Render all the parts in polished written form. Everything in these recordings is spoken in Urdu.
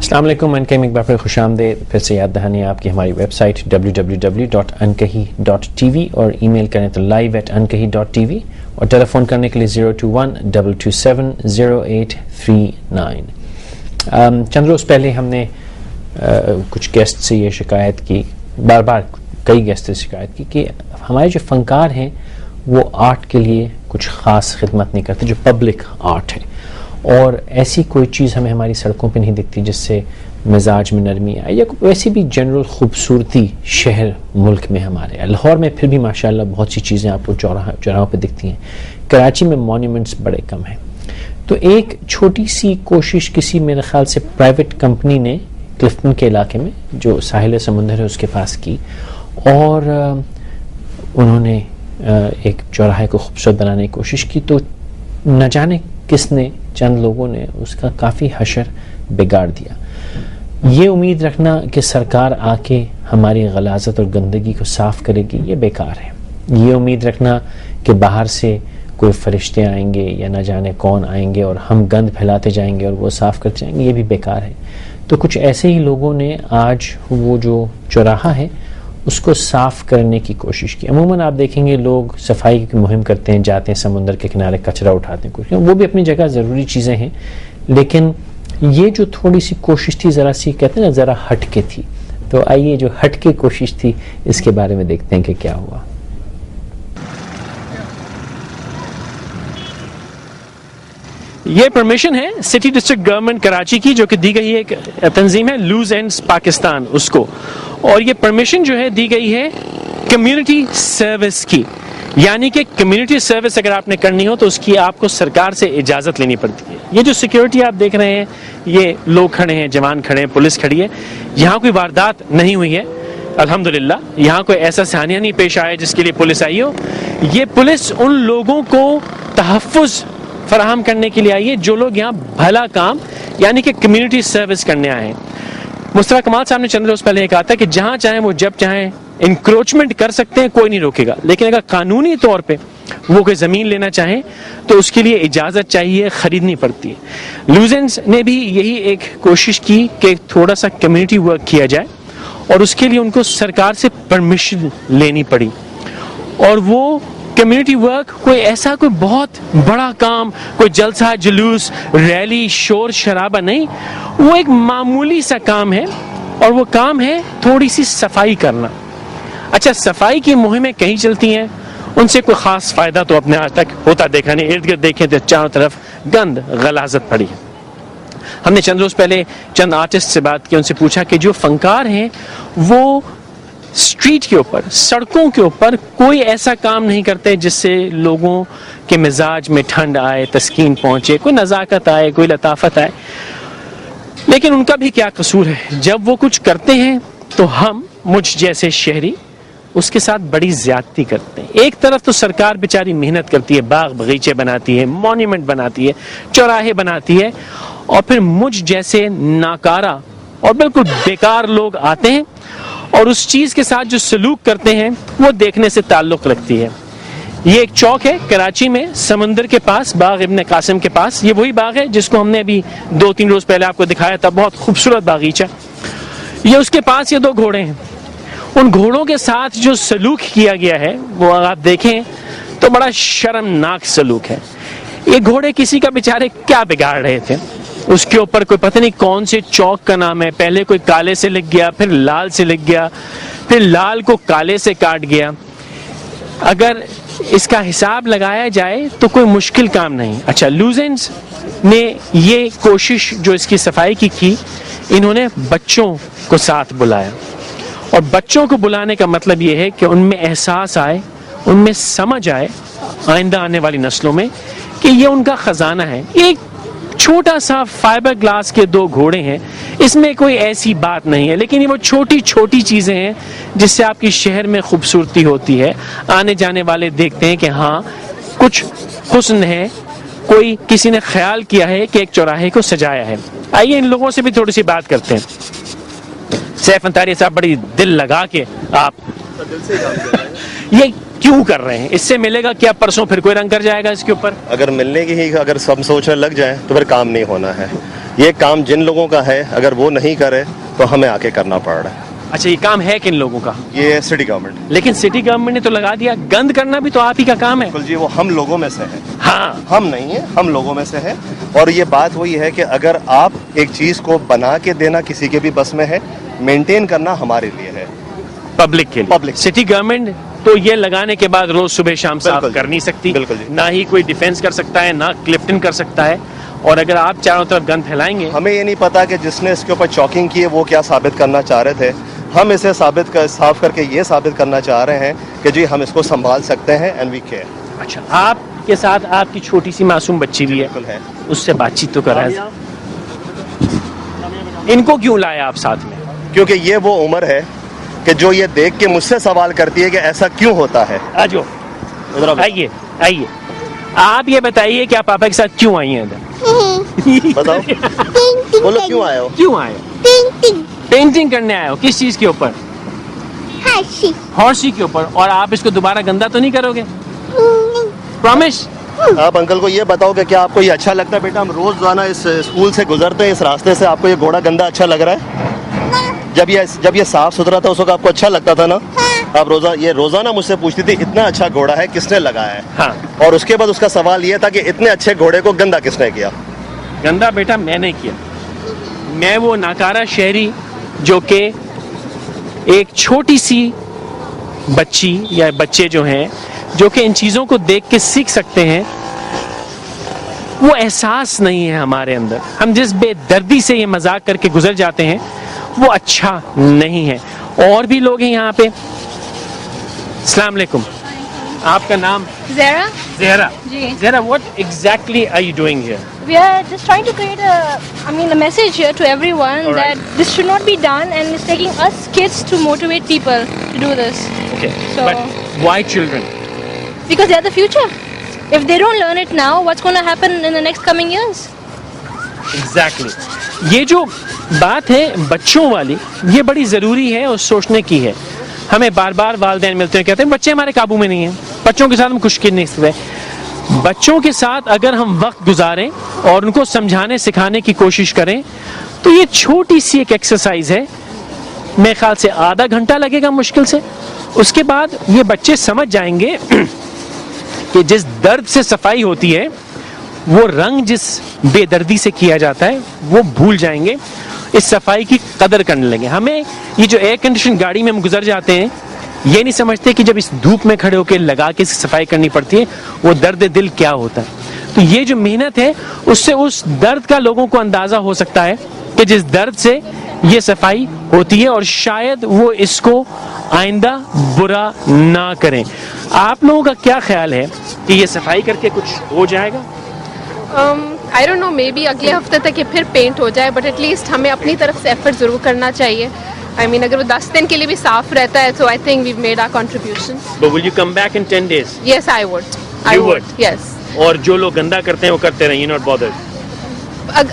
السلام علیکم. انکہی میں ایک بار پھر خوش آمدید. پھر سے یاد دہانی آپ کی ہماری ویب سائٹ www.ankahi.tv اور ای میل کریں تو live@ankahi.tv اور ٹیلی فون کرنے کے لیے 021-227-0839. چند روز پہلے ہم نے کچھ گیسٹ سے یہ شکایت کی, بار بار کئی گیسٹ سے شکایت کی کہ ہمارے جو فنکار ہیں وہ آرٹ کے لیے کچھ خاص خدمت نہیں کرتے, جو پبلک آرٹ ہے, اور ایسی کوئی چیز ہمیں ہماری سڑکوں پہ نہیں دکھتی جس سے مزاج میں نرمی آئے, یا ویسی بھی جنرل خوبصورتی شہر ملک میں ہمارے. لاہور میں پھر بھی ماشاءاللہ بہت سی چیزیں آپ کو چوراہوں پہ دکھتی ہیں. کراچی میں مونیومنٹس بڑے کم ہیں. تو ایک چھوٹی سی کوشش کسی میرے خیال سے پرائیویٹ کمپنی نے کلفٹن کے علاقے میں جو ساحل سمندر ہے اس کے پاس کی, اور انہوں نے ایک چوراہے کو خوبصورت بنانے کی کوشش کی. تو نہ جانے کس نے, چند لوگوں نے اس کا کافی حشر بگاڑ دیا. یہ امید رکھنا کہ سرکار آ کے ہماری غلاظت اور گندگی کو صاف کرے گی, یہ بیکار ہے. یہ امید رکھنا کہ باہر سے کوئی فرشتے آئیں گے یا نہ جانے کون آئیں گے اور ہم گند پھیلاتے جائیں گے اور وہ صاف کرتے جائیں گے, یہ بھی بیکار ہے. تو کچھ ایسے ہی لوگوں نے آج وہ جو چوراہا ہے اس کو صاف کرنے کی کوشش کی. عموماً آپ دیکھیں گے لوگ صفائی کی مہم کرتے ہیں, جاتے ہیں سمندر کے کنارے کچرا اٹھاتے ہیں, کوشش, وہ بھی اپنی جگہ ضروری چیزیں ہیں, لیکن یہ جو تھوڑی سی کوشش تھی, ذرا سی کہتے ہیں نا ذرا ہٹ کے تھی. تو آئیے جو ہٹ کے کوشش تھی اس کے بارے میں دیکھتے ہیں کہ کیا ہوا. یہ پرمیشن ہے سٹی ڈسٹرکٹ گورنمنٹ کراچی کی جو کہ دی گئی ہے, ایک تنظیم ہے لوز اینڈز پاکستان اس کو, اور یہ پرمیشن جو ہے دی گئی ہے کمیونٹی سروس کی. یعنی کہ کمیونٹی سروس اگر آپ نے کرنی ہو تو اس کی آپ کو سرکار سے اجازت لینی پڑتی ہے. یہ جو سیکیورٹی آپ دیکھ رہے ہیں, یہ لوگ کھڑے ہیں, جوان کھڑے ہیں, پولیس کھڑی ہے. یہاں کوئی واردات نہیں ہوئی ہے الحمدللہ, یہاں کوئی ایسا سانحہ نہیں پیش آیا جس کے لیے پولیس آئی ہو. یہ پولیس ان لوگوں کو تحفظ فراہم کرنے کے لیے آئی ہے جو لوگ یہاں بھلا کام یعنی کہ کمیونٹی سروس کرنے آئے ہیں. مصطفیٰ کمال صاحب نے چند روز پہلے یہ کہا تھا کہ جہاں چاہیں وہ جب چاہیں انکروچمنٹ کر سکتے ہیں, کوئی نہیں روکے گا, لیکن اگر قانونی طور پہ وہ کوئی زمین لینا چاہیں تو اس کے لیے اجازت چاہیے, خریدنی پڑتی ہے. لوزنس نے بھی یہی ایک کوشش کی کہ تھوڑا سا کمیونٹی ورک کیا جائے, اور اس کے لیے ان کو سرکار سے پرمیشن لینی پڑی. اور وہ کمیونٹی ورک کوئی ایسا کوئی بہت بڑا کام, کوئی جلسہ جلوس ریلی شور شرابہ نہیں, وہ ایک معمولی سا کام ہے, اور وہ کام ہے تھوڑی سی صفائی کرنا. اچھا, صفائی کی مہمیں کہیں چلتی ہیں, ان سے کوئی خاص فائدہ تو اپنے آج تک ہوتا دیکھا نہیں. ارد گرد دیکھیں تو چاروں طرف گند غلاظت پڑی ہے. ہم نے چند روز پہلے چند آرٹسٹ سے بات کی, ان سے پوچھا کہ جو فنکار ہیں وہ اسٹریٹ کے اوپر, سڑکوں کے اوپر کوئی ایسا کام نہیں کرتے جس سے لوگوں کے مزاج میں ٹھنڈ آئے, تسکین پہنچے, کوئی نزاکت آئے, کوئی لطافت آئے. لیکن ان کا بھی کیا قصور ہے, جب وہ کچھ کرتے ہیں تو ہم مجھ جیسے شہری اس کے ساتھ بڑی زیادتی کرتے ہیں. ایک طرف تو سرکار بیچاری محنت کرتی ہے, باغ باغیچے بناتی ہے, مونیومنٹ بناتی ہے, چوراہے بناتی ہے, اور پھر مجھ جیسے ناکارہ اور بالکل بیکار لوگ آتے ہیں اور اس چیز کے ساتھ جو سلوک کرتے ہیں وہ دیکھنے سے تعلق رکھتی ہے. یہ ایک چوک ہے کراچی میں سمندر کے پاس, باغ ابن قاسم کے پاس. یہ وہی باغ ہے جس کو ہم نے ابھی 2-3 روز پہلے آپ کو دکھایا تھا, بہت خوبصورت باغیچہ. یہ اس کے پاس یہ 2 گھوڑے ہیں. ان گھوڑوں کے ساتھ جو سلوک کیا گیا ہے وہ آپ دیکھیں تو بڑا شرمناک سلوک ہے. یہ گھوڑے کسی کا بیچارے کیا بگاڑ رہے تھے, اس کے اوپر کوئی پتہ نہیں کون سے چوک کا نام ہے, پہلے کوئی کالے سے لکھ گیا, پھر لال سے لکھ گیا, پھر لال کو کالے سے کاٹ گیا. اگر اس کا حساب لگایا جائے تو کوئی مشکل کام نہیں. اچھا, لوزنس نے یہ کوشش جو اس کی صفائی کی, انہوں نے بچوں کو ساتھ بلایا, اور بچوں کو بلانے کا مطلب یہ ہے کہ ان میں احساس آئے, ان میں سمجھ آئے آئندہ آنے والی نسلوں میں کہ یہ ان کا خزانہ ہے. ایک چھوٹا سا فائبر گلاس کے 2 گھوڑے ہیں, اس میں کوئی ایسی بات نہیں ہے, لیکن یہ وہ چھوٹی چھوٹی چیزیں ہیں جس سے آپ کی شہر میں خوبصورتی ہوتی ہے. آنے جانے والے دیکھتے ہیں کہ ہاں کچھ حسن ہے, کوئی کسی نے خیال کیا ہے کہ ایک چوراہے کو سجایا ہے. آئیے ان لوگوں سے بھی تھوڑی سی بات کرتے ہیں. سیف انصاری صاحب, بڑی دل لگا کے آپ یہ کیوں کر رہے ہیں؟ اس سے ملے گا کیا پرسوں پھر کوئی رنگ کر جائے گا اس کے اوپر؟ اگر ملنے کی ہی اگر سب سوچنے لگ جائیں تو پھر کام نہیں ہونا ہے. یہ کام جن لوگوں کا ہے اگر وہ نہیں کرے تو ہمیں آ کے کرنا پڑ رہا ہے. اچھا یہ کام ہے کن لوگوں کا؟ یہ سٹی گورنمنٹ. لیکن سٹی گورنمنٹ نے تو لگا دیا, گند کرنا بھی تو آپ ہی کا کام ہے. بالکل جی, وہ ہم لوگوں میں سے ہے. ہاں ہم نہیں ہیں, ہم لوگوں میں سے ہے. اور یہ بات وہی ہے کہ اگر آپ ایک چیز کو بنا کے دینا کسی کے بھی بس میں ہے, مینٹین کرنا ہمارے لیے ہے, پبلک کے لیے. سٹی گورنمنٹ تو یہ لگانے کے بعد روز صبح شام صاف کر نہیں سکتی, بالکل جی. نہ ہی کوئی ڈیفینس کر سکتا ہے, نہ کلفٹن کر سکتا ہے. اور اگر آپ چاروں طرف گند پھیلائیں گے, ہمیں یہ نہیں پتا کہ جس نے اس کے اوپر چاکنگ کی ہے وہ کیا ثابت کرنا چاہ رہے تھے. ہم اسے صاف کر کے یہ ثابت کرنا چاہ رہے ہیں کہ جی ہم اس کو سنبھال سکتے ہیں اینڈ وی کیئر. اچھا آپ کے ساتھ آپ کی چھوٹی سی معصوم بچی بھی ہے, اس سے بات چیت تو کرا ہے. ان کو کیوں لایا آپ ساتھ میں؟ کیونکہ یہ وہ عمر ہے کہ جو یہ دیکھ کے مجھ سے سوال کرتی ہے کہ ایسا کیوں ہوتا ہے. آجو آئیے آئیے, آپ یہ بتائیے کہ آپ پاپا کے ساتھ کیوں آئی ہیں ادھر؟ بتاؤ بولو کیوں آئے ہو؟ کیوں آئے ہو؟ پینٹنگ کرنے آئے ہو. کس چیز کے اوپر؟ ہارسی کے اوپر. اور آپ اس کو دوبارہ گندا تو نہیں کرو گے؟ پرومس. آپ انکل کو یہ بتاؤ کہ کیا آپ کو یہ اچھا لگتا ہے؟ بیٹا ہم روزانہ اس اسکول سے گزرتے ہیں, اس راستے سے, آپ کو یہ گھوڑا گندا اچھا لگ رہا ہے؟ جب یہ صاف ستھرا تھا اس وقت آپ کو اچھا لگتا تھا نا؟ آپ روزانہ مجھ سے پوچھتی تھی اتنا اچھا گھوڑا ہے کس نے لگایا ہے؟ ہاں. اور اس کے بعد اس کا سوال یہ تھا کہ اتنے اچھے گھوڑے کو گندا کس نے کیا؟ گندا بیٹا میں نے کیا. میں وہ ناکارہ شہری جو کہ ایک چھوٹی سی بچی یا بچے جو ہیں جو کہ ان چیزوں کو دیکھ کے سیکھ سکتے ہیں, وہ احساس نہیں ہے ہمارے اندر. ہم جس بے دردی سے یہ مذاق کر کے گزر جاتے ہیں وہ اچھا نہیں ہے. اور بھی لوگ ہیں یہاں پہ. السلام علیکم, آپ کا نام؟ Zara? Zahra. G. Zahra, what exactly are you doing here? We are just trying to create a message here to everyone. All right. That this should not be done, and it's taking us kids to motivate people to do this. Okay. So- But why children? Because they're the future. If they don't learn it now, what's going to happen in the next coming years? Exactly. یہ جو بات ہے بچوں والی, یہ بڑی ضروری ہے اور سوچنے کی ہے. ہمیں بار بار والدین ملتے ہیں, کہتے ہیں بچے ہمارے قابو میں نہیں ہیں, بچوں کے ساتھ ہم کچھ نہیں سکتے. بچوں کے ساتھ اگر ہم وقت گزاریں اور ان کو سمجھانے سکھانے کی کوشش کریں تو یہ چھوٹی سی ایک ایکسرسائز ہے, میرے خیال سے آدھا گھنٹہ لگے گا مشکل سے. اس کے بعد یہ بچے سمجھ جائیں گے کہ جس درد سے صفائی ہوتی ہے وہ رنگ جس بے دردی سے کیا جاتا ہے وہ بھول جائیں گے, اس صفائی کی قدر کرنے لگے. ہمیں یہ جو ایئر کنڈیشن گاڑی میں ہم گزر جاتے ہیں یہ نہیں سمجھتے کہ جب اس دھوپ میں کھڑے ہو کے لگا کے صفائی کرنی پڑتی ہے وہ درد دل کیا ہوتا ہے. تو یہ جو محنت ہے اس سے اس درد کا لوگوں کو اندازہ ہو سکتا ہے کہ جس درد سے یہ صفائی ہوتی ہے, اور شاید وہ اس کو آئندہ برا نہ کریں. آپ لوگوں کا کیا خیال ہے کہ یہ صفائی کر کے کچھ ہو جائے گا؟ آئی ڈونٹ نو, مے بی اگلے ہفتے تک یہ پھر پینٹ ہو جائے, بٹ ایٹ لیسٹ ہمیں اپنی طرف سے ایفرٹ ضرور کرنا چاہیے. آئی مین اگر وہ 10 دن کے لیے بھی صاف رہتا ہے تو I think we've made our contribution. But will you come back in 10 days? Yes I would. You would? Yes. اور جو لوگ گندا کرتے ہیں وہ کرتے رہیں, you're not bothered.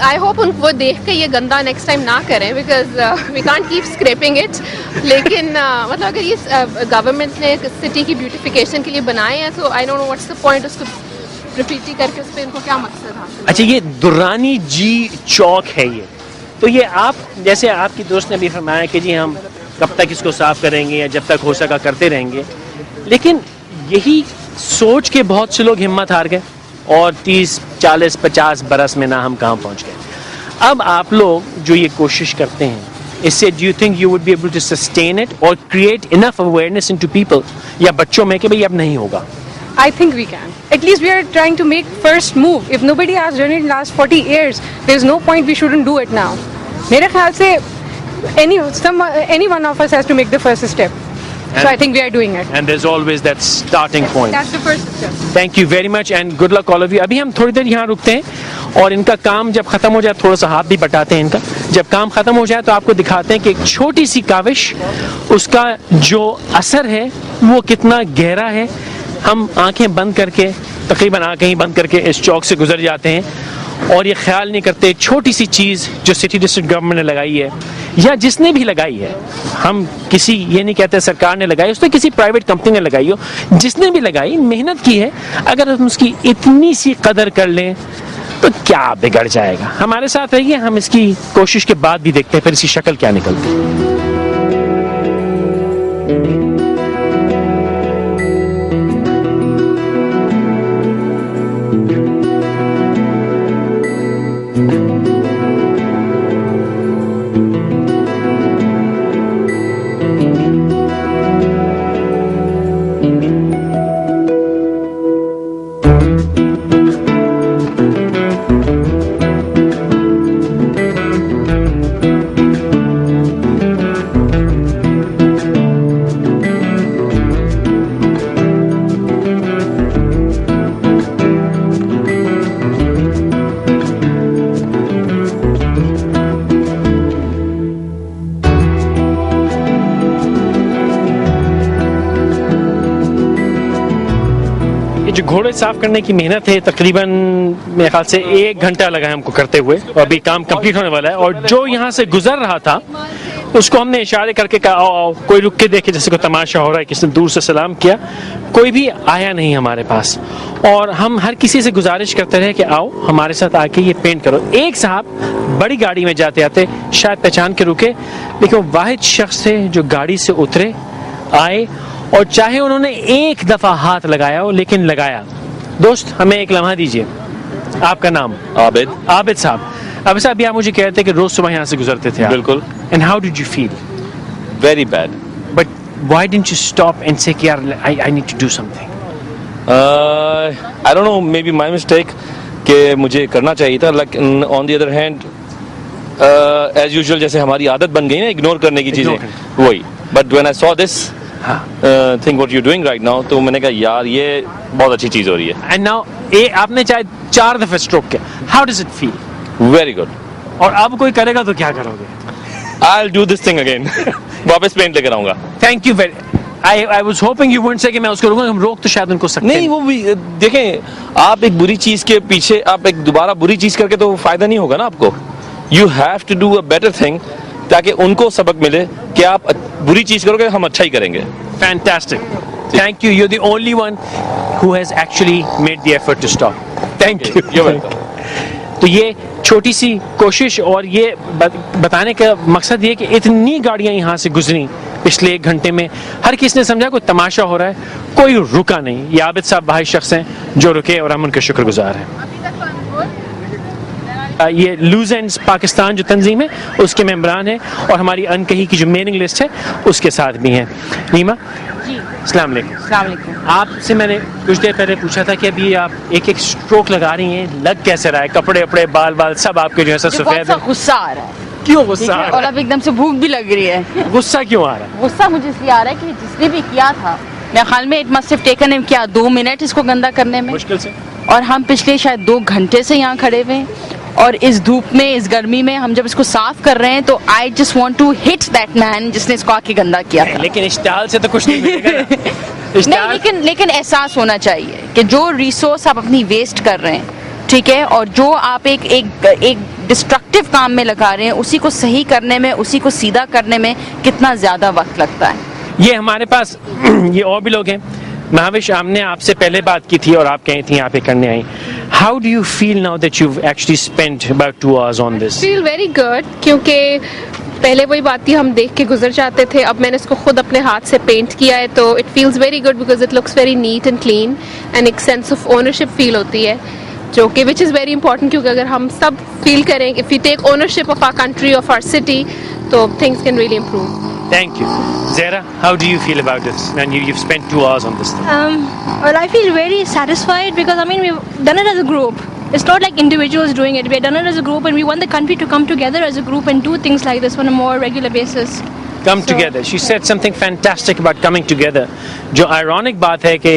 I hope ان وہ دیکھ کے یہ گندا نیکسٹ ٹائم نہ کریں, because we can't keep scraping it. لیکن مطلب اگر یہ گورنمنٹ نے سٹی کی بیوٹیفیکیشن کے لیے بنائے ہیں تو I don't know what's the point اس کو گرافیٹی کر کے اس پہ ان کو کیا مقصد حاصل. اچھا یہ درانی جی چوک ہے, یہ تو یہ آپ جیسے آپ کی دوست نے بھی فرمایا کہ جی ہم کب تک اس کو صاف کریں گے یا جب تک ہو سکا کرتے رہیں گے, لیکن یہی سوچ کے بہت سے لوگ ہمت ہار گئے اور 30 40 50 برس میں نہ ہم کہاں پہنچ گئے. اب آپ لوگ جو یہ کوشش کرتے ہیں اس سے do you think you would be able to sustain it اور create enough awareness into people یا بچوں میں کہ بھائی اب نہیں ہوگا؟ I think we can. At least we are trying to make first move. If nobody has done it in the last 40 years, there's no point we shouldn't do it now. میرے خیال سے any one of us has to make the first step. So I think we are doing it. And there's always that starting point. That's the first step. Thank you very much and good luck all of you. ابھی ہم تھوڑی دیر یہاں رکتے ہیں اور ان کا کام جب ختم ہو جائے تھوڑا سا ہاتھ بھی بٹاتے ہیں ان کا. جب کام ختم ہو جائے تو آپ کو دکھاتے ہیں کہ ایک چھوٹی سی کاوش اس کا جو اثر ہے وہ کتنا گہرا ہے. ہم آنکھیں بند کر کے تقریباً آنکھیں ہی بند کر کے اس چوک سے گزر جاتے ہیں اور یہ خیال نہیں کرتے ایک چھوٹی سی چیز جو سٹی ڈسٹرکٹ گورنمنٹ نے لگائی ہے یا جس نے بھی لگائی ہے, ہم کسی یہ نہیں کہتے سرکار نے لگائی, اس نے کسی پرائیویٹ کمپنی نے لگائی ہو, جس نے بھی لگائی محنت کی ہے, اگر ہم اس کی اتنی سی قدر کر لیں تو کیا بگڑ جائے گا. ہمارے ساتھ رہیے, ہم اس کی کوشش کے بعد بھی دیکھتے ہیں پھر اس کی شکل کیا نکلتی ہے. جو گھوڑے صاف کرنے کی محنت ہے تقریباً میرے خیال سے 1 گھنٹہ لگا ہے ہم کو کرتے ہوئے, اور ابھی کام کمپلیٹ ہونے والا ہے. اور جو یہاں سے گزر رہا تھا اس کو ہم نے اشارے کر کے کہا آؤ آؤ, کوئی رک کے دیکھے جیسے کوئی تماشا ہو رہا ہے, کسی نے دور سے سلام کیا, کوئی بھی آیا نہیں ہمارے پاس. اور ہم ہر کسی سے گزارش کرتے رہے کہ آؤ ہمارے ساتھ آ کے یہ پینٹ کرو. ایک صاحب بڑی گاڑی میں جاتے آتے شاید پہچان کے رکے, لیکن وہ واحد شخص تھے جو گاڑی سے اترے, آئے, اور چاہے انہوں نے ایک دفعہ ہاتھ لگایا ہو لیکن لگایا. دوست ہمیں ایک لمحہ دیجیے. آپ کا نام؟ عابد. عابد صاحب. عابد صاحب آپ مجھے کہتے ہیں کہ روز صبح یہاں سے گزرتے تھے. بالکل. And how did you feel? Very bad. But why didn't you stop and سے کہ یار I need to do something? I don't know, maybe my mistake کہ مجھے کرنا چاہیے تھا. لیکن on the other hand as usual جیسے ہماری عادت بن گئی نا اگنور کرنے کی چیزیں, وہی. But when I so this think what you doing right now, تو میں نے کہا یار یہ بہت اچھی چیز ہو رہی ہے. اینڈ ناؤ آپ نے چاہے 4 دفعہ اسٹروک کیا, how does it feel? Very good. اور اب کوئی کرے گا تو کیا کرو گے؟ I'll do this thing again. واپس پینٹ لے کر آؤں گا. Thank you very. I was hoping you wouldn't say کہ میں اس کو روکوں, ہم روک تو شاید ان کو سکتے نہیں, وہ بھی دیکھیں, آپ ایک بری چیز کے پیچھے آپ ایک دوبارہ بری چیز کر کے تو فائدہ نہیں ہوگا نا آپ کو. You have to do a better thing تاکہ ان کو سبق ملے کہ آپ بری چیز کرو گے ہم اچھا ہی کریں گے. Fantastic. Thank you. You're the only one who has actually made the effort to stop. Thank you. You're welcome. تو یہ چھوٹی سی کوشش اور یہ بتانے کا مقصد یہ کہ اتنی گاڑیاں یہاں سے گزری پچھلے 1 گھنٹے میں, ہر کسی نے سمجھا کوئی تماشا ہو رہا ہے, کوئی رکا نہیں. یہ عابد صاحب بھائی شخص ہیں جو رکے اور ہم ان کے شکر گزار ہیں. یہ لوز اینڈز پاکستان جو تنظیم ہے اس کے ممبران ہیں, اور ہماری انکہی کی جو میلنگ لسٹ ہے اس کے ساتھ بھی ہیں. نیما جی السلام علیکم. السلام علیکم. آپ سے میں نے کچھ دیر پہلے پوچھا تھا کہ ابھی آپ ایک اسٹروک لگا رہی ہیں, لگ کیسے رہا ہے؟ کپڑے اپڑے بال سب آپ کے جو ہے سفید ہے. غصہ آ رہا ہے. کیوں غصہ آ رہا اور اب ایک دم سے بھوک بھی لگ رہی ہے. غصہ کیوں آ رہا ہے؟ غصہ مجھے اس لیے آ رہا ہے کہ جس نے بھی کیا تھا میرے خیال میں اٹ مسٹ ہیو ٹیکن ہم کیا 2 منٹ اس کو گندا کرنے میں, مشکل سے. اور ہم پچھلے شاید 2 گھنٹے سے یہاں کھڑے ہوئے ہیں, اور اس دھوپ میں اس گرمی میں ہم جب اس کو صاف کر رہے ہیں تو I just want to hit that man جس نے اس کو آ کے گندا کیا تھا. لیکن اسٹال سے تو کچھ نہیں ملے گا. نہیں, لیکن احساس ہونا چاہیے کہ جو ریسورس آپ اپنی ویسٹ کر رہے ہیں, ٹھیک ہے, اور جو آپ ایک ڈسٹرکٹیو کام میں لگا رہے ہیں, اسی کو صحیح کرنے میں, اسی کو سیدھا کرنے میں کتنا زیادہ وقت لگتا ہے. یہ ہمارے پاس یہ اور بھی لوگ ہیں. مہاوش, ہم نے آپ سے پہلے بات کی تھی اور آپ کہیں تھیں آپ یہ کرنے آئیں. How do you feel now that you actually spend about 2 hours on this? Feel very good, کیونکہ پہلے وہی بات تھی ہم دیکھ کے گزر جاتے تھے, اب میں نے اس کو خود اپنے ہاتھ سے پینٹ کیا ہے تو it feels very good because it looks very net and clean, and ایک سینس آف اونرشپ فیل ہوتی ہے جو کہ وچ از ویری امپورٹنٹ, کیونکہ اگر ہم سب فیل کریں if you take ownership of our country, of our city, تو things can really improve. Thank you. Zara, how do you feel about this? And you've spent 2 hours on this thing. Well, I feel very satisfied because I mean we've done it as a group. It's not like individuals doing it. We've done it as a group, and we want the country to come together as a group and do things like this on a more regular basis. Come together. She said something fantastic about coming together. جو ironic بات ہے کہ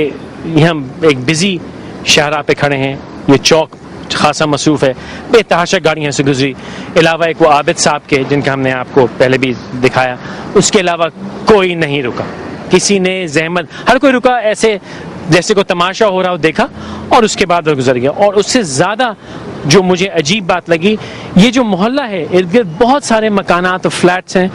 ہم ایک busy شہرہ پہ کھڑے ہیں, یہ چوک خاصا مصروف ہے, بے تحاشا گاڑیاں سے گزری, علاوہ ایک وہ عابد صاحب کے جن کا ہم نے آپ کو پہلے بھی دکھایا, اس کے علاوہ کوئی نہیں رکا. کسی نے زحمت, ہر کوئی رکا ایسے جیسے کوئی تماشا ہو رہا ہو, دیکھا اور اس کے بعد وہ گزر گیا. اور اس سے زیادہ جو مجھے عجیب بات لگی, یہ جو محلہ ہے ارد گرد بہت سارے مکانات اور فلیٹس ہیں,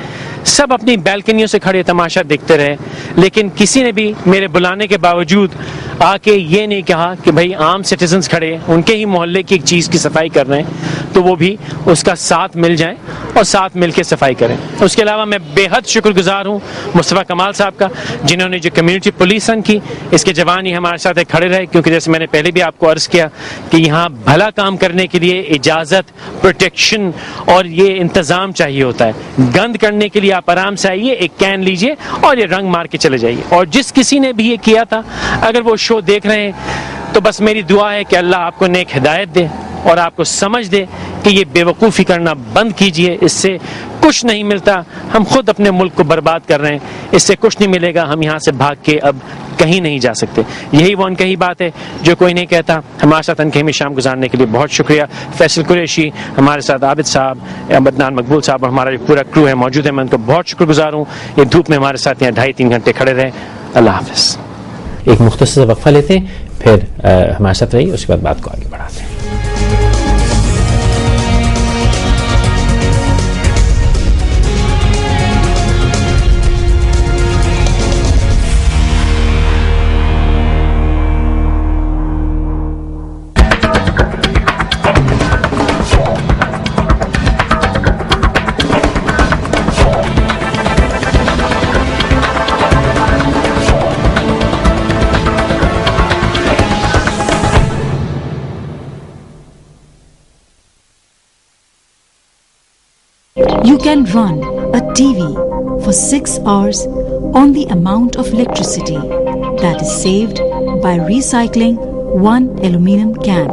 سب اپنی بیلکنیوں سے کھڑے تماشا دیکھتے رہے, لیکن کسی نے بھی میرے بلانے کے باوجود آ کے یہ نہیں کہا کہ بھائی عام سٹیزنز کھڑے ان کے ہی محلے کی ایک چیز کی صفائی کر رہے ہیں تو وہ بھی اس کا ساتھ مل جائیں اور ساتھ مل کے صفائی کریں. اس کے علاوہ میں بے حد شکر گزار ہوں مصطفیٰ کمال صاحب کا, جنہوں نے جو کمیونٹی پولیس رن کی, اس کے جوان ہی ہمارے ساتھ کھڑے رہے, کیونکہ جیسے میں نے پہلے بھی آپ کو عرض کیا کہ یہاں بھلا کام کرنے کے لیے اجازت, پروٹیکشن اور یہ انتظام چاہیے ہوتا ہے. گند کرنے کے لیے آپ آرام سے آئیے, ایک کین لیجئے اور یہ رنگ مار کے چلے جائیے. اور جس کسی نے بھی یہ کیا تھا, اگر وہ شو دیکھ رہے ہیں تو بس میری دعا ہے کہ اللہ آپ کو نیک ہدایت دے اور آپ کو سمجھ دے کہ یہ بے وقوفی کرنا بند کیجئے. اس سے کچھ نہیں ملتا, ہم خود اپنے ملک کو برباد کر رہے ہیں. اس سے کچھ نہیں ملے گا, ہم یہاں سے بھاگ کے اب کہیں نہیں جا سکتے. یہی وہ انکہی بات ہے جو کوئی نہیں کہتا. ہمارے ساتھ انکہی میں شام گزارنے کے لیے بہت شکریہ. فیصل قریشی, ہمارے ساتھ عابد صاحب, بدنان مقبول صاحب اور ہمارا جو پورا کرو ہے موجود ہے, میں ان کو بہت شکر گزار ہوں. یہ دھوپ میں ہمارے ساتھ یہاں 2.5-3 گھنٹے کھڑے رہے. اللہ حافظ. ایک مختصر وقفہ لیتے ہیں, پھر ہمارے ساتھ رہیے, اس کے بعد بات کو آگے بڑھاتے ہیں. You can run a TV for 6 hours on the amount of electricity that is saved by recycling 1 aluminum can.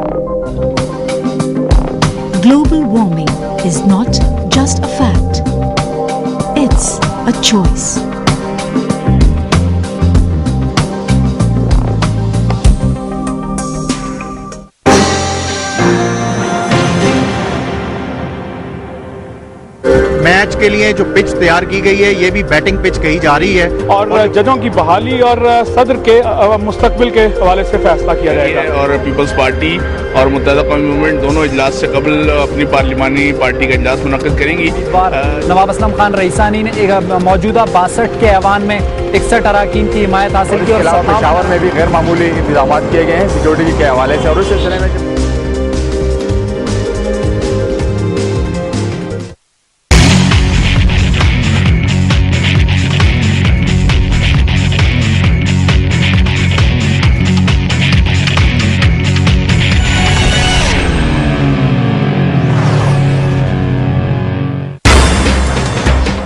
Global warming is not just a fact, it's a choice. Match کے لیے جو پچ تیار کی گئی ہے یہ بھی بیٹنگ پچ کہی جا رہی ہے, اور ججوں کی بحالی اور صدر کے مستقبل کے حوالے سے فیصلہ کیا جائے گا. اور پیپلز پارٹی اور متحدہ قومی موومنٹ دونوں اجلاس سے قبل اپنی پارلیمانی پارٹی کا اجلاس منعقد کریں گی. نواب اسلم خان رئیسانی نے موجودہ 62 کے ایوان میں 61 اراکین کی حمایت حاصل کی, اور پشاور میں بھی غیر معمولی انتظامات کیے گئے ہیں سیکورٹی کے حوالے سے. اور اس سلسلے میں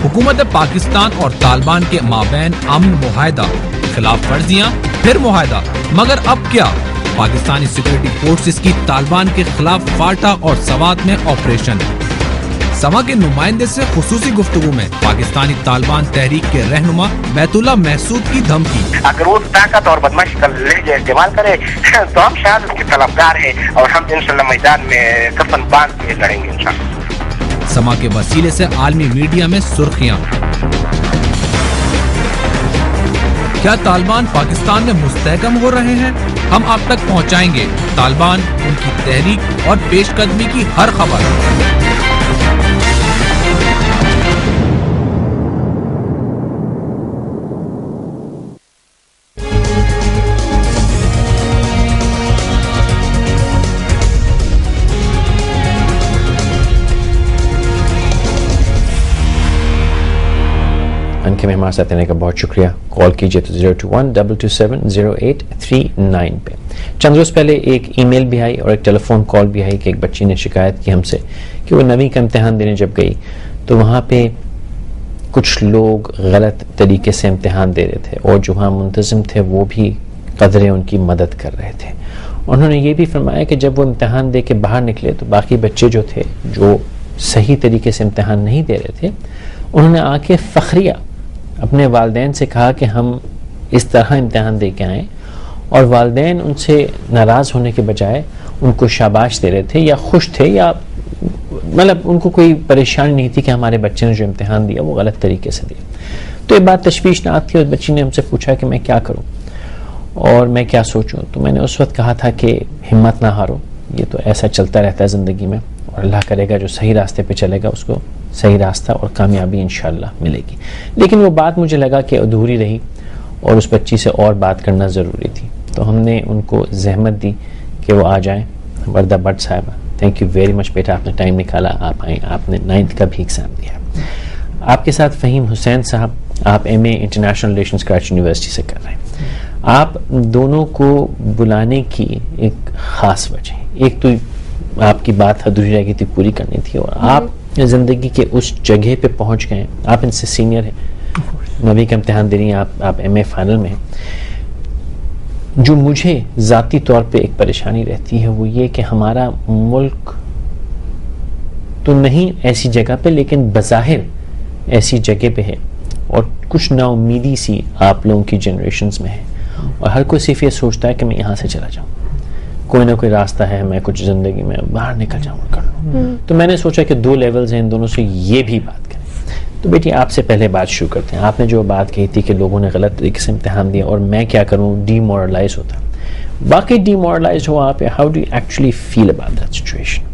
حکومت پاکستان اور طالبان کے مابین امن معاہدہ, خلاف ورزیاں پھر معاہدہ, مگر اب کیا؟ پاکستانی سیکورٹی فورسز کی طالبان کے خلاف فاٹا اور سوات میں آپریشن. سما کے نمائندے سے خصوصی گفتگو میں پاکستانی طالبان تحریک کے رہنما بیت اللہ محسود کی دھمکی. اگر وہ طاقت اور بدمعاشی کا لہجہ استعمال کرے تو ہم شاید اس کے طلبگار ہیں, اور ہم انشاءاللہ میدان میں کفن باندھ کے لڑیں گے انشاءاللہ. سما کے وسیلے سے عالمی میڈیا میں سرخیاں. کیا طالبان پاکستان میں مستحکم ہو رہے ہیں؟ ہم آپ تک پہنچائیں گے طالبان, ان کی تحریک اور پیش قدمی کی ہر خبر. ان کے میں ہمارے ساتھ رہنے کا بہت شکریہ. کال کیجئے تو 021-227-0839 پہ. چند روز پہلے ایک ای میل بھی آئی اور ایک ٹیلی فون کال بھی آئی کہ ایک بچی نے شکایت کی ہم سے کہ وہ 9ویں کا امتحان دینے جب گئی تو وہاں پہ کچھ لوگ غلط طریقے سے امتحان دے رہے تھے, اور جو وہاں منتظم تھے وہ بھی قدرے ان کی مدد کر رہے تھے. انہوں نے یہ بھی فرمایا کہ جب وہ امتحان دے کے باہر نکلے تو باقی بچے جو تھے جو صحیح طریقے سے امتحان نہیں دے رہے تھے, انہوں نے آ کے فخریہ اپنے والدین سے کہا کہ ہم اس طرح امتحان دے کے آئیں, اور والدین ان سے ناراض ہونے کے بجائے ان کو شاباش دے رہے تھے یا خوش تھے, یا مطلب ان کو کوئی پریشانی نہیں تھی کہ ہمارے بچے نے جو امتحان دیا وہ غلط طریقے سے دیا. تو یہ بات تشویشناک تھی, اور بچی نے ہم سے پوچھا کہ میں کیا کروں اور میں کیا سوچوں. تو میں نے اس وقت کہا تھا کہ ہمت نہ ہارو, یہ تو ایسا چلتا رہتا ہے زندگی میں, اور اللہ کرے گا جو صحیح راستے پہ چلے گا اس کو صحیح راستہ اور کامیابی انشاءاللہ ملے گی. لیکن وہ بات مجھے لگا کہ ادھوری رہی, اور اس بچی سے اور بات کرنا ضروری تھی. تو ہم نے ان کو زحمت دی کہ وہ آ جائیں. وردہ بٹ صاحبہ, تھینک یو ویری مچ بیٹا, آپ نے ٹائم نکالا, آپ آئیں, آپ نے 9th کا بھی ایگزام دیا. آپ کے ساتھ فہیم حسین صاحب, آپ ایم اے انٹرنیشنل ریلیشنز کراچی یونیورسٹی سے کر رہے ہیں. آپ دونوں کو بلانے کی ایک خاص وجہ ہے, ایک تو آپ کی بات ادھوری رہ گئی تھی, پوری کرنی تھی, اور آپ زندگی کے اس جگہ پہ پہنچ گئے. آپ ان سے سینئر ہیں, 9ویں کا امتحان دے رہی ہیں, آپ ایم اے فائنل میں ہیں. جو مجھے ذاتی طور پہ ایک پریشانی رہتی ہے وہ یہ کہ ہمارا ملک تو نہیں ایسی جگہ پہ, لیکن بظاہر ایسی جگہ پہ ہے, اور کچھ نا امیدی سی آپ لوگوں کی جنریشنز میں ہے, اور ہر کوئی صرف یہ سوچتا ہے کہ میں یہاں سے چلا جاؤں, کوئی نہ کوئی راستہ ہے, میں کچھ زندگی میں باہر نکل جاؤں اور کر لوں. تو میں نے سوچا کہ 2 لیولز ہیں, ان دونوں سے یہ بھی بات کریں. تو بیٹی آپ سے پہلے بات شروع کرتے ہیں. آپ نے جو بات کہی تھی کہ لوگوں نے غلط طریقے سے امتحان دیا اور میں کیا کروں, ڈی مورلائز ہوتا. باقی ڈی مورلائز ہو آپ, how do you actually feel about that situation?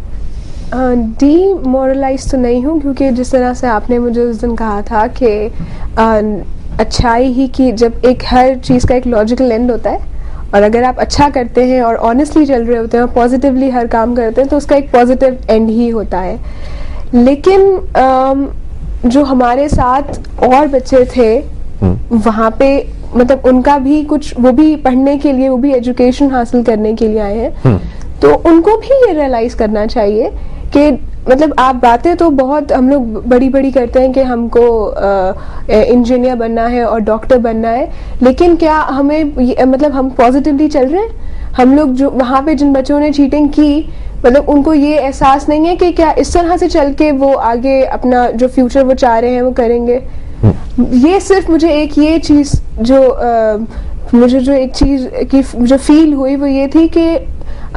Demoralise تو نہیں ہوں, کیونکہ جس طرح سے آپ نے مجھے اس دن کہا تھا کہ اچھائی ہی کی, جب ایک ہر چیز کا ایک لاجیکل اینڈ ہوتا ہے, اور اگر آپ اچھا کرتے ہیں اور آنیسٹلی چل رہے ہوتے ہیں اور پازیٹیولی ہر کام کرتے ہیں تو اس کا ایک پازیٹیو اینڈ ہی ہوتا ہے. لیکن جو ہمارے ساتھ اور بچے تھے وہاں پہ, مطلب ان کا بھی کچھ, وہ بھی پڑھنے کے لیے, وہ بھی ایجوکیشن حاصل کرنے کے لیے آئے ہیں, تو ان کو بھی یہ ریئلائز کرنا چاہیے کہ مطلب آپ باتیں تو بہت ہم لوگ بڑی بڑی کرتے ہیں کہ ہم کو انجینئر بننا ہے اور ڈاکٹر بننا ہے, لیکن کیا ہمیں مطلب ہم پازیٹیولی چل رہے ہیں؟ ہم لوگ جو وہاں پہ جن بچوں نے چیٹنگ کی, مطلب ان کو یہ احساس نہیں ہے کہ کیا اس طرح سے چل کے وہ آگے اپنا جو فیوچر وہ چاہ رہے ہیں وہ کریں گے. یہ صرف مجھے ایک یہ چیز جو ایک چیز کی جو فیل ہوئی وہ یہ تھی کہ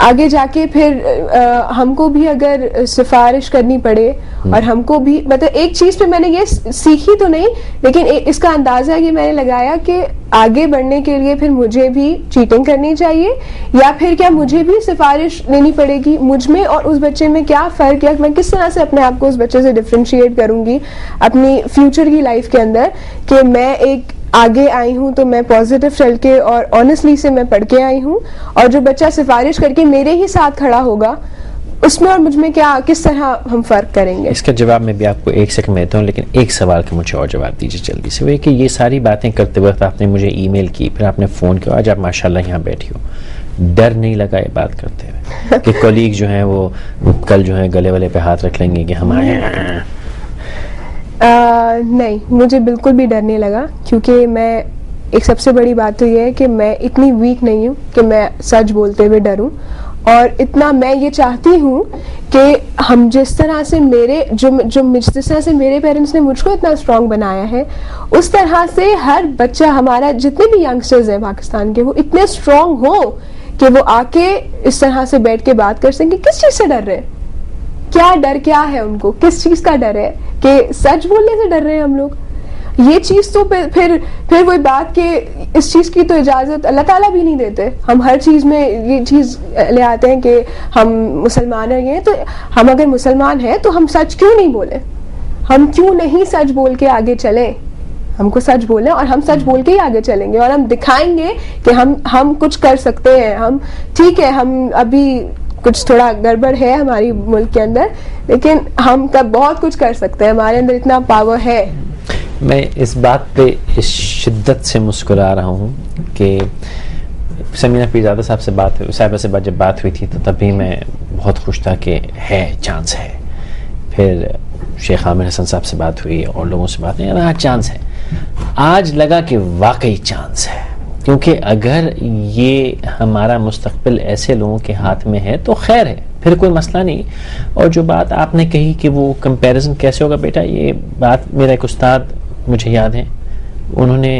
آگے جا کے پھر ہم کو بھی اگر سفارش کرنی پڑے, اور ہم کو بھی مطلب ایک چیز پہ میں نے یہ سیکھی تو نہیں, لیکن اس کا اندازہ یہ میں نے لگایا کہ آگے بڑھنے کے لیے پھر مجھے بھی چیٹنگ کرنی چاہیے, یا پھر کیا مجھے بھی سفارش لینی پڑے گی. مجھ میں اور اس بچے میں کیا فرق ہے, میں کس طرح سے اپنے آپ کو اس بچے سے ڈفرینشیٹ کروں گی اپنی فیوچر کی لائف کے اندر, کہ میں ایک آگے آئی ہوں تو میں پازیٹیو چل کے اور آنیسٹلی سے میں پڑھ کے آئی ہوں, اور جو بچہ سفارش کر کے میرے ہی ساتھ کھڑا ہوگا اس میں اور مجھ میں کیا, کس طرح ہم فرق کریں گے. اس کا جواب میں بھی آپ کو 1 سیکنڈ دیتا ہوں, لیکن ایک سوال کا مجھے اور جواب دیجیے جلدی سے. وہ کہ یہ ساری باتیں کرتے وقت آپ نے مجھے ای میل کی, پھر آپ نے فون کیا, آج آپ ماشاءاللہ یہاں بیٹھی ہو, ڈر نہیں لگا یہ بات کرتے ہوئے کہ کولیگ جو ہیں وہ کل جو ہے گلے والے پہ ہاتھ رکھ لیں گے کہ ہمارے؟ نہیں, مجھے بالکل بھی ڈر نہیں لگا, کیونکہ میں ایک سب سے بڑی بات تو یہ ہے کہ میں اتنی ویک نہیں ہوں کہ میں سچ بولتے ہوئے ڈروں, اور اتنا میں یہ چاہتی ہوں کہ ہم جس طرح سے جس طرح سے میرے پیرنٹس نے مجھ کو اتنا اسٹرانگ بنایا ہے, اس طرح سے ہر بچہ ہمارا, جتنے بھی ینگسٹرز ہیں پاکستان کے, وہ اتنے اسٹرانگ ہوں کہ وہ آ کے اس طرح سے بیٹھ کے بات کر سکیں. کس چیز سے ڈر رہے, کیا ڈر کیا ہے ان کو, کس چیز کا ڈر ہے, کہ سچ بولنے سے ڈر رہے ہیں ہم لوگ. یہ چیز تو پھر وہی بات کہ اس چیز کی تو اجازت اللہ تعالیٰ بھی نہیں دیتے. ہم ہر چیز میں یہ چیز لے آتے ہیں کہ ہم مسلمان ہیں, تو ہم اگر مسلمان ہیں تو ہم سچ کیوں نہیں بولیں, ہم کیوں نہیں سچ بول کے آگے چلیں. ہم کو سچ بولیں اور ہم سچ بول کے ہی آگے چلیں گے, اور ہم دکھائیں گے کہ ہم کچھ کر سکتے ہیں. ہم ٹھیک ہے, ہم ابھی کچھ تھوڑا گڑبڑ ہے ہماری ملک کے اندر, لیکن ہم بہت کچھ کر سکتے ہیں, ہمارے اندر اتنا پاور ہے. میں اس بات پہ اس شدت سے مسکرا رہا ہوں کہ سمینہ پیرزادہ صاحبہ سے جب بات ہوئی تھی تو تب بھی میں بہت خوش تھا کہ ہے چانس ہے. پھر شیخ عامر حسن صاحب سے بات ہوئی اور لوگوں سے بات ہوئی, ہاں چانس ہے. آج لگا کہ واقعی چانس ہے, کیونکہ اگر یہ ہمارا مستقبل ایسے لوگوں کے ہاتھ میں ہے تو خیر ہے, پھر کوئی مسئلہ نہیں. اور جو بات آپ نے کہی کہ وہ کمپیریزن کیسے ہوگا, بیٹا یہ بات میرا ایک استاد مجھے یاد ہے, انہوں نے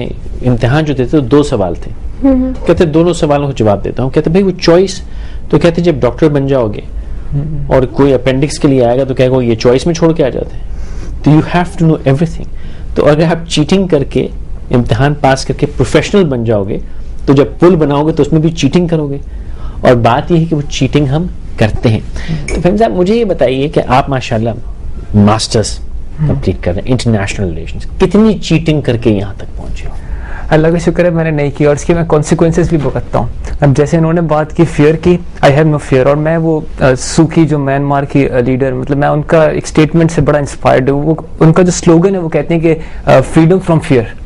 امتحان جو دیتے 2 سوال تھے, کہتے دونوں سوالوں کو جواب دیتا ہوں. کہتے بھائی وہ چوائس, تو کہتے جب ڈاکٹر بن جاؤ گے اور کوئی اپینڈکس کے لیے آئے گا تو کہے گا یہ چوائس میں چھوڑ کے آ جاتے ہیں, تو you have to know everything. تو اگر آپ چیٹنگ کر کے امتحان پاس کر کے پروفیشنل بن جاؤ گے تو جب پل بناؤ گے تو اس میں بھی چیٹنگ کرو گے, اور بات یہ ہے کہ وہ چیٹنگ ہم کرتے ہیں. تو فہیم صاحب مجھے یہ بتائیے کہ آپ ماشاءاللہ ماسٹرز کمپلیٹ کر رہے ہیں انٹرنیشنل ریلیشنز, کتنی چیٹنگ کر کے یہاں تک پہنچے ہو؟ اللہ کا شکر ہے میں نے نہیں کیا اور اس کے میں کانسیکوینسز بھی بھگتتا ہوں. اب جیسے انہوں نے بات کی فیئر کی, آئی ہیو نو فیئر, اور میں وہ سوکی جو میانمار کی لیڈر, مطلب میں ان کا ایک اسٹیٹمنٹ سے بڑا انسپائرڈ ہوں. وہ ان کا جو سلوگن ہے وہ کہتے ہیں کہ freedom from fear.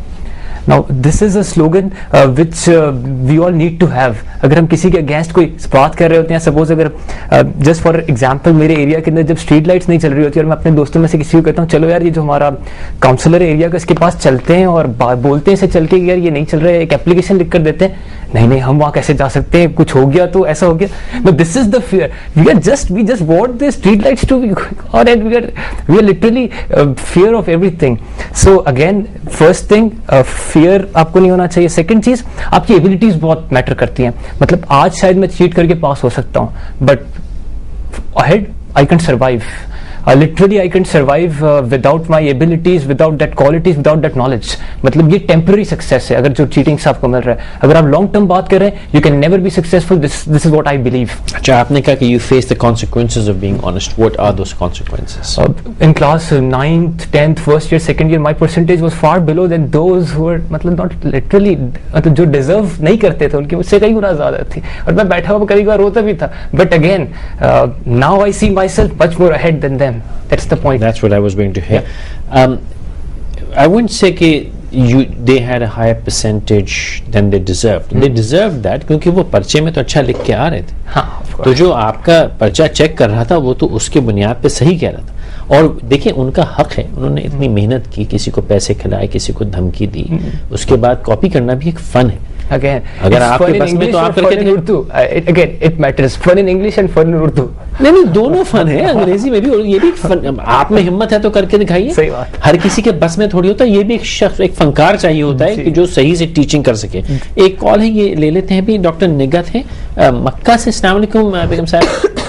Now this is a slogan which we all need to have. اگر ہم کسی کے اگینسٹ کوئی بات کر رہے ہوتے ہیں, سپوز اگر جسٹ فار ایگزامپل میرے ایریا کے اندر جب اسٹریٹ لائٹس نہیں چل رہی ہوتی اور میں اپنے دوستوں میں سے کسی کو کہتا ہوں چلو یار یہ جو ہمارا کاؤنسلر ایریا کا اس کے پاس چلتے ہیں اور بولتے ہیں اسے چل کے یار یہ نہیں چل رہا ہے, ایک اپلیکیشن لکھ کر دیتے ہیں, نہیں ہم وہاں کیسے جا سکتے ہیں, کچھ ہو گیا تو ایسا ہو گیا. No, this is the fear. We just want the street lights to be on, and we are literally fear of everything. So again, first thing, fear آپ کو نہیں ہونا چاہیے. سیکنڈ چیز, آپ کی ایبلٹیز بہت میٹر کرتی ہیں. مطلب آج شاید میں چیٹ کر کے پاس ہو سکتا ہوں, but ahead I can survive. Literally I can survive without my abilities, without that qualities, without that knowledge. مطلب یہ temporary success ہے اگر جو cheating سے آپ کو مل رہا ہے. اگر آپ long term بات کر رہے ہیں, you can never be successful. This is what I believe. اچھا, آپ نے کہا کہ you face the consequences of being honest. What are those consequences? In class 9th, 10th, first year, second year, my percentage was far below than those who were مطلب not literally مطلب جو deserve نہیں کرتے تھے, ان کی مجھ سے کئی گنا زیادہ تھی. اور میں بیٹھا ہوا کبھی کبھار روتا بھی تھا. But again, now I see myself much more ahead than them. That's the point. That's what I was going to hear. I wouldn't say that they had a higher percentage than they deserved. They deserved that کیونکہ وہ پرچے میں تو اچھا لکھ کے آ رہے تھے. تو جو آپ کا پرچہ چیک کر رہا تھا وہ تو اس کے بنیاد پہ صحیح کہہ رہا تھا. اور دیکھیں ان کا حق ہے, انہوں نے اتنی محنت کی, کسی کو پیسے کھلائے, کسی کو دھمکی دی, اس کے بعد کاپی کرنا بھی ایک فن ہے. Again, اگر آپ کے بس میں تو آپ کر کے Urdu, again it matters, fun in English and fun in Urdu. نہیں دونوں فن ہے, انگریزی میں بھی اور یہ بھی فن. آپ میں ہمت ہے تو کر کے دکھائیے. صحیح بات. ہر کسی کے بس میں تھوڑی ہوتا ہے, یہ بھی ایک شخص, ایک فنکار چاہیے ہوتا ہے کہ جو صحیح سے ٹیچنگ کر سکے. ایک کال ہے, یہ لے لیتے ہیں بھی. ڈاکٹر نگہت ہیں مکہ سے. السلام علیکم بیگم صاحب.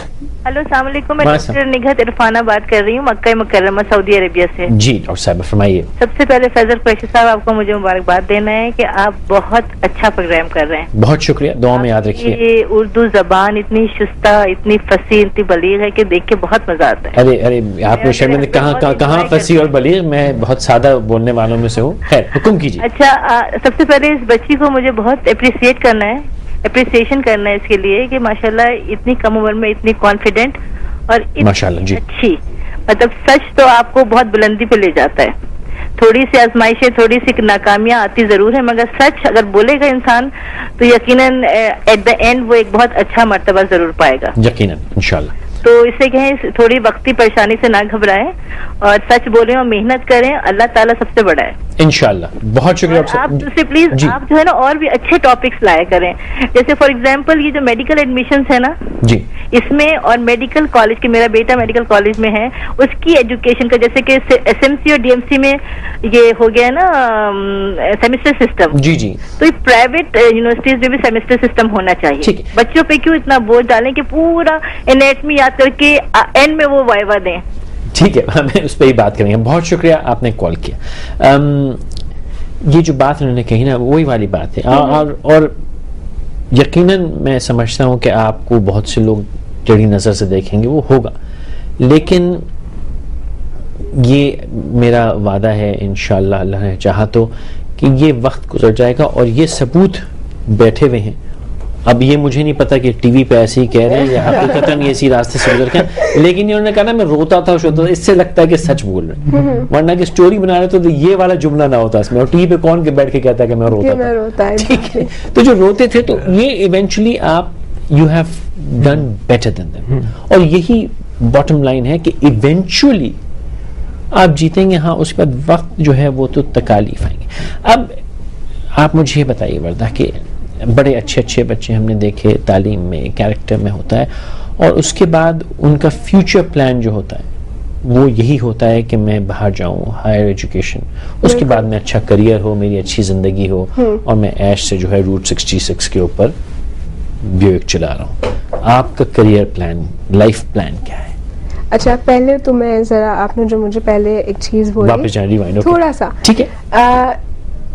ہلو, السلام علیکم. میں ڈاکٹر نگہت عرفانہ بات کر رہی ہوں, مکہ مکرمہ سعودی عربیہ سے. جی ڈاکٹر صاحب فرمائیے. سب سے پہلے فیضل قریشی صاحب آپ کو مجھے مبارکباد دینا ہے کہ آپ بہت اچھا پروگرام کر رہے ہیں. بہت شکریہ, دعا میں یاد رکھیے. یہ اردو زبان اتنی شستہ, اتنی فصیح, اتنی بلیغ ہے کہ دیکھ کے بہت مزہ آتا ہے. ارے آپ نے شرمندہ کہاں فصیح اور بلیغ, میں بہت سادہ بولنے والوں میں سے ہوں. خیر حکم کیجیے. اچھا, سب سے پہلے اس بچی کو مجھے بہت اپریشیٹ کرنا ہے, اپریسیشن کرنا ہے اس کے لیے کہ ماشاءاللہ اتنی کم عمر میں اتنی کانفیڈنٹ اور اتنی اچھی, مطلب سچ تو آپ کو بہت بلندی پہ لے جاتا ہے. تھوڑی سی آزمائشیں, تھوڑی سی ناکامیاں آتی ضرور ہے, مگر سچ اگر بولے گا انسان تو یقیناً ایٹ دا اینڈ وہ ایک بہت اچھا مرتبہ ضرور پائے گا. یقیناً انشاءاللہ. تو اس سے کہیں تھوڑی وقتی پریشانی سے نہ گھبرائیں اور سچ بولیں اور محنت کریں, اللہ تعالیٰ سب سے بڑا ہے انشاءاللہ. بہت شکریہ. آپ سے پلیز آپ جو ہے نا اور بھی اچھے ٹاپکس لایا کریں, جیسے فار ایگزامپل یہ جو میڈیکل ایڈمیشنز ہے نا, جی اس میں, اور میڈیکل کالج کے, میرا بیٹا میڈیکل کالج میں ہے, اس کی ایجوکیشن کا, جیسے کہ ایس ایم سی اور ڈی ایم سی میں یہ ہو گیا نا سیمسٹر سسٹم. جی جی. تو یہ پرائیویٹ یونیورسٹیز میں بھی سیمسٹر سسٹم ہونا چاہیے. بچوں پہ کیوں اتنا بوجھ ڈالیں کہ پورا انیٹمی یاد کر کے اینڈ میں وہ وائوا دیں. ٹھیک ہے, ہمیں اس پہ ہی بات کریں گے. بہت شکریہ آپ نے کال کیا. یہ جو بات انہوں نے کہی نا وہی والی بات ہے, اور یقیناً میں سمجھتا ہوں کہ آپ کو بہت سے لوگ ٹیڑھی نظر سے دیکھیں گے, وہ ہوگا, لیکن یہ میرا وعدہ ہے انشاءاللہ اللہ نے چاہا تو کہ یہ وقت گزر جائے گا اور یہ ثبوت بیٹھے ہوئے ہیں. اب یہ مجھے نہیں پتا کہ ٹی وی پہ ایسے ہی کہہ رہے ہیں یا حقیقتاً یہ اسی راستے سے گزر کے, لیکن انہوں نے کہا نا میں روتا تھا, اس سے لگتا ہے کہ سچ بول رہے ہیں, ورنہ کہ سٹوری بنا رہے تو یہ والا جملہ نہ ہوتا اس میں. اور ٹی وی پہ کون کے بیٹھ کے کہتا ہے کہ میں روتا تھا. ٹھیک ہے, تو جو روتے تھے تو یہ ایونچولی آپ you have done better than them, اور یہی باٹم لائن ہے کہ ایونچولی آپ جیتیں گے. ہاں اس کے بعد وقت جو ہے وہ تو تکالیف آئیں گے. اب آپ مجھے یہ بتائیے وردہ کہ بڑے اچھے بچے ہم نے دیکھے تعلیم میں, کیریکٹر میں ہوتا ہے, اور اس کے بعد ان کا فیوچر پلان جو ہوتا ہے وہ یہی ہوتا ہے کہ میں باہر جاؤں, ہائر ایجوکیشن, اس کے بعد میں اچھا کریئر ہو, میری اچھی زندگی ہو, اور میں ایش سے جو ہے روٹ 66 کے اوپر بیوک چلا رہا ہوں. آپ کا کریئر پلان, لائف پلان کیا ہے؟ اچھا, پہلے تو میں ذرا, آپ نے جو مجھے پہلے ایک چیز بولی تھوڑا سا, ٹھیک ہے,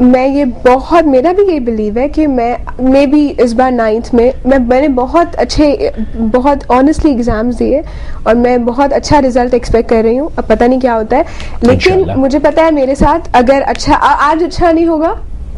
میں یہ بہت, میرا بھی یہ بلیو ہے کہ میں بھی اس بار 9th میں نے بہت اچھے, بہت آنیسٹلی ایگزامز دیے اور میں بہت اچھا رزلٹ ایکسپیکٹ کر رہی ہوں. اب پتہ نہیں کیا ہوتا ہے, لیکن مجھے پتا ہے میرے ساتھ اگر اچھا آج اچھا نہیں ہوگا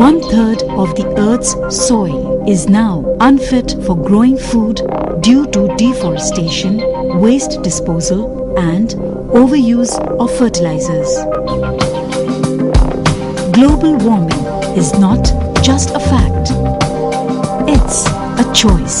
One-third of the Earth's soil is now unfit for growing food due to deforestation, waste disposal, and overuse of fertilizers. Global warming is not just a fact, it's a choice.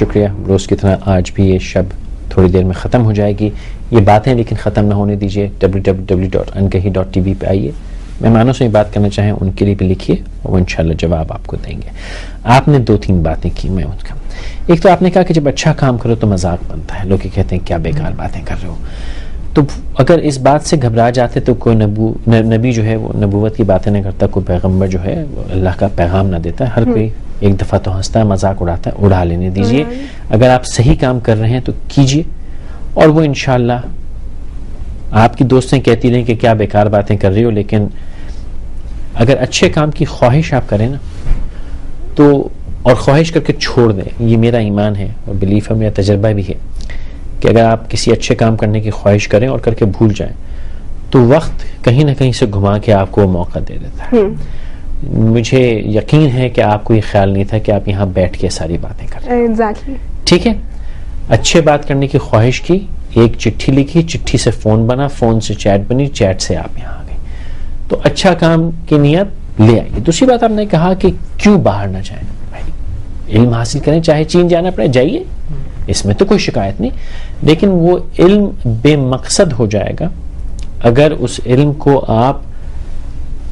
شکریہ. روز کی طرح آج بھی یہ شب تھوڑی دیر میں ختم ہو جائے گی. یہ باتیں لیکن ختم نہ ہونے دیجیے. www.ankahi.tv پہ آئیے. مہمانوں سے یہ بات کرنا چاہیں ان کے لیے بھی لکھیے اور وہ انشاءاللہ جواب آپ کو دیں گے. آپ نے 2-3 باتیں کی, میں ان کا ایک تو آپ نے کہا کہ جب اچھا کام کرو تو مذاق بنتا ہے, لوگ یہ کہتے ہیں کیا بیکار باتیں کر رہے ہو. تو اگر اس بات سے گھبرا جاتے تو کوئی نبی جو ہے وہ نبوت کی باتیں نہیں کرتا, کوئی پیغمبر جو ہے وہ اللہ کا پیغام نہ دیتا ہے. ہر کوئی ایک دفعہ تو ہنستا ہے, مذاق اڑاتا ہے, اڑا لینے دیجیے. اگر آپ صحیح کام کر رہے ہیں تو کیجیے, اور وہ انشاءاللہ آپ کی دوستیں کہتی رہیں کہ کیا بیکار باتیں کر رہی ہو, لیکن اگر اچھے کام کی خواہش آپ کریں نا تو, اور خواہش کر کے چھوڑ دیں, یہ میرا ایمان ہے اور بلیف ہے, میرا تجربہ بھی ہے کہ اگر آپ کسی اچھے کام کرنے کی خواہش کریں اور کر کے بھول جائیں تو وقت کہیں نہ کہیں سے گھما کے آپ کو موقع دے دیتا ہے. مجھے یقین ہے کہ آپ کو یہ خیال نہیں تھا کہ آپ یہاں بیٹھ کے ساری باتیں کر رہے ہیں. ٹھیک ہے, اچھے بات کرنے کی خواہش کی, ایک چٹھی لکھی, چٹھی سے فون بنا, فون سے چیٹ بنی, چیٹ سے آپ یہاں آ گئے, تو اچھا کام کی نیت لے آئیے. دوسری بات آپ نے کہا کہ کیوں باہر نہ جائیں, علم حاصل کریں, چاہے چین جانا پڑے جائیے, اس میں تو کوئی شکایت نہیں, لیکن وہ علم بے مقصد ہو جائے گا اگر اس علم کو آپ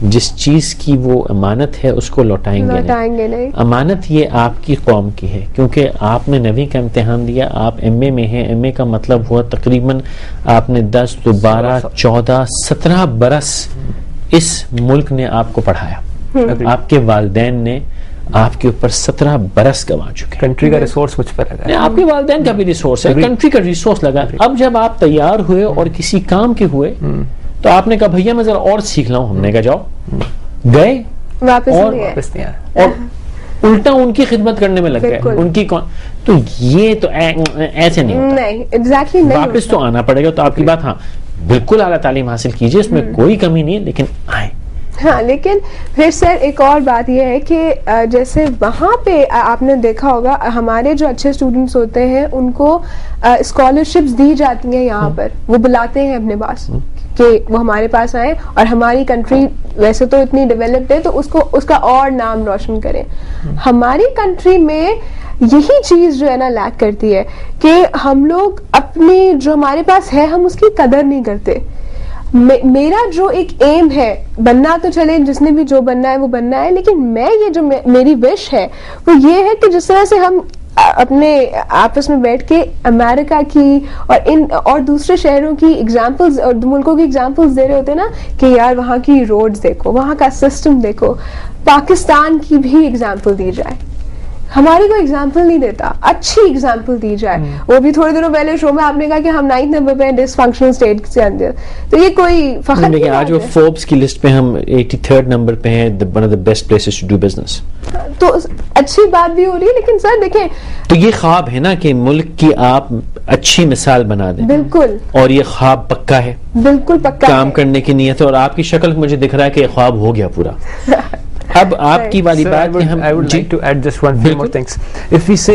جس چیز کی وہ امانت ہے اس کو لوٹائیں گے نہیں. امانت یہ آپ کی قوم کی ہے, کیونکہ آپ نے 9ویں کا امتحان دیا, آپ ایم اے میں ہیں, ایم اے کا مطلب ہوا تقریباً آپ نے 10 تو 12 14 17 برس اس ملک نے آپ کو پڑھایا, آپ کے والدین نے آپ کے اوپر 17 برس گوا چکے. کنٹری کا ریسورس مجھ پر لگا, آپ کے والدین کا بھی ریسورس ہے, کنٹری کا ریسورس لگا. اب جب آپ تیار ہوئے اور کسی کام کے ہوئے تو آپ نے کہا بھیا میں ذرا اور سیکھ لاؤں, ہم نے کہا جاؤ, گئے واپس نہیں آئے, اور الٹا ان کی خدمت کرنے میں لگ گئے, ان کی تو یہ تو ایسے نہیں ہوتا, واپس تو آنا پڑے گا. تو آپ کی بات ہاں بالکل اعلیٰ تعلیم حاصل کیجیے, اس میں کوئی کمی نہیں ہے, لیکن آئیں. ہاں, لیکن پھر سر ایک اور بات یہ ہے کہ جیسے وہاں پہ آپ نے دیکھا ہوگا ہمارے جو اچھے اسٹوڈنٹس ہوتے ہیں ان کو اسکالرشپس دی جاتی ہیں یہاں پر, وہ بلاتے ہیں اپنے پاس کہ وہ ہمارے پاس آئیں اور ہماری کنٹری ویسے تو اتنی ڈیولپڈ ہے تو اس کا اور نام روشن کریں. ہماری کنٹری میں یہی چیز جو ہے نا لیک کرتی ہے کہ ہم لوگ اپنی جو ہمارے پاس ہے ہم اس کی قدر نہیں کرتے. میرا جو ایک ایم ہے, بننا تو چلے جس نے بھی جو بننا ہے وہ بننا ہے, لیکن میں یہ جو میری وش ہے وہ یہ ہے کہ جس طرح سے ہم اپنے آپس میں بیٹھ کے امریکہ کی اور دوسرے شہروں کی ایگزامپلز اور ملکوں کی ایگزامپلز دے رہے ہوتے ہیں نا کہ یار وہاں کی روڈز دیکھو, وہاں کا سسٹم دیکھو, پاکستان کی بھی ایگزامپل دی جائے. ہماری کوئی ایگزامپل نہیں دیتا, اچھی ایگزامپل دی جائے. وہ بھی تھوڑے دنوں پہلے شو میں آپ نے کہا کہ ہم 9th نمبر پہ ہیں ڈس فنکشنل اسٹیٹ کے اندر, تو یہ کوئی فخر نہیں. آج وہ فوربس کی لسٹ پہ ہم 83rd نمبر پہ ہیں, one of the best places to do business. تو اچھی بات بھی ہو رہی ہے, لیکن سر دیکھیں تو یہ خواب ہے نا کہ ملک کی آپ اچھی مثال بنا دیں. بالکل, اور یہ خواب پکا ہے, بالکل پکا, کام کرنے کی نیت ہے, اور آپ کی شکل مجھے دکھ رہا ہے کہ یہ خواب ہو گیا پورا. اب آپ کی والی بات کہ ہم, I would like to add just one few more things. If we say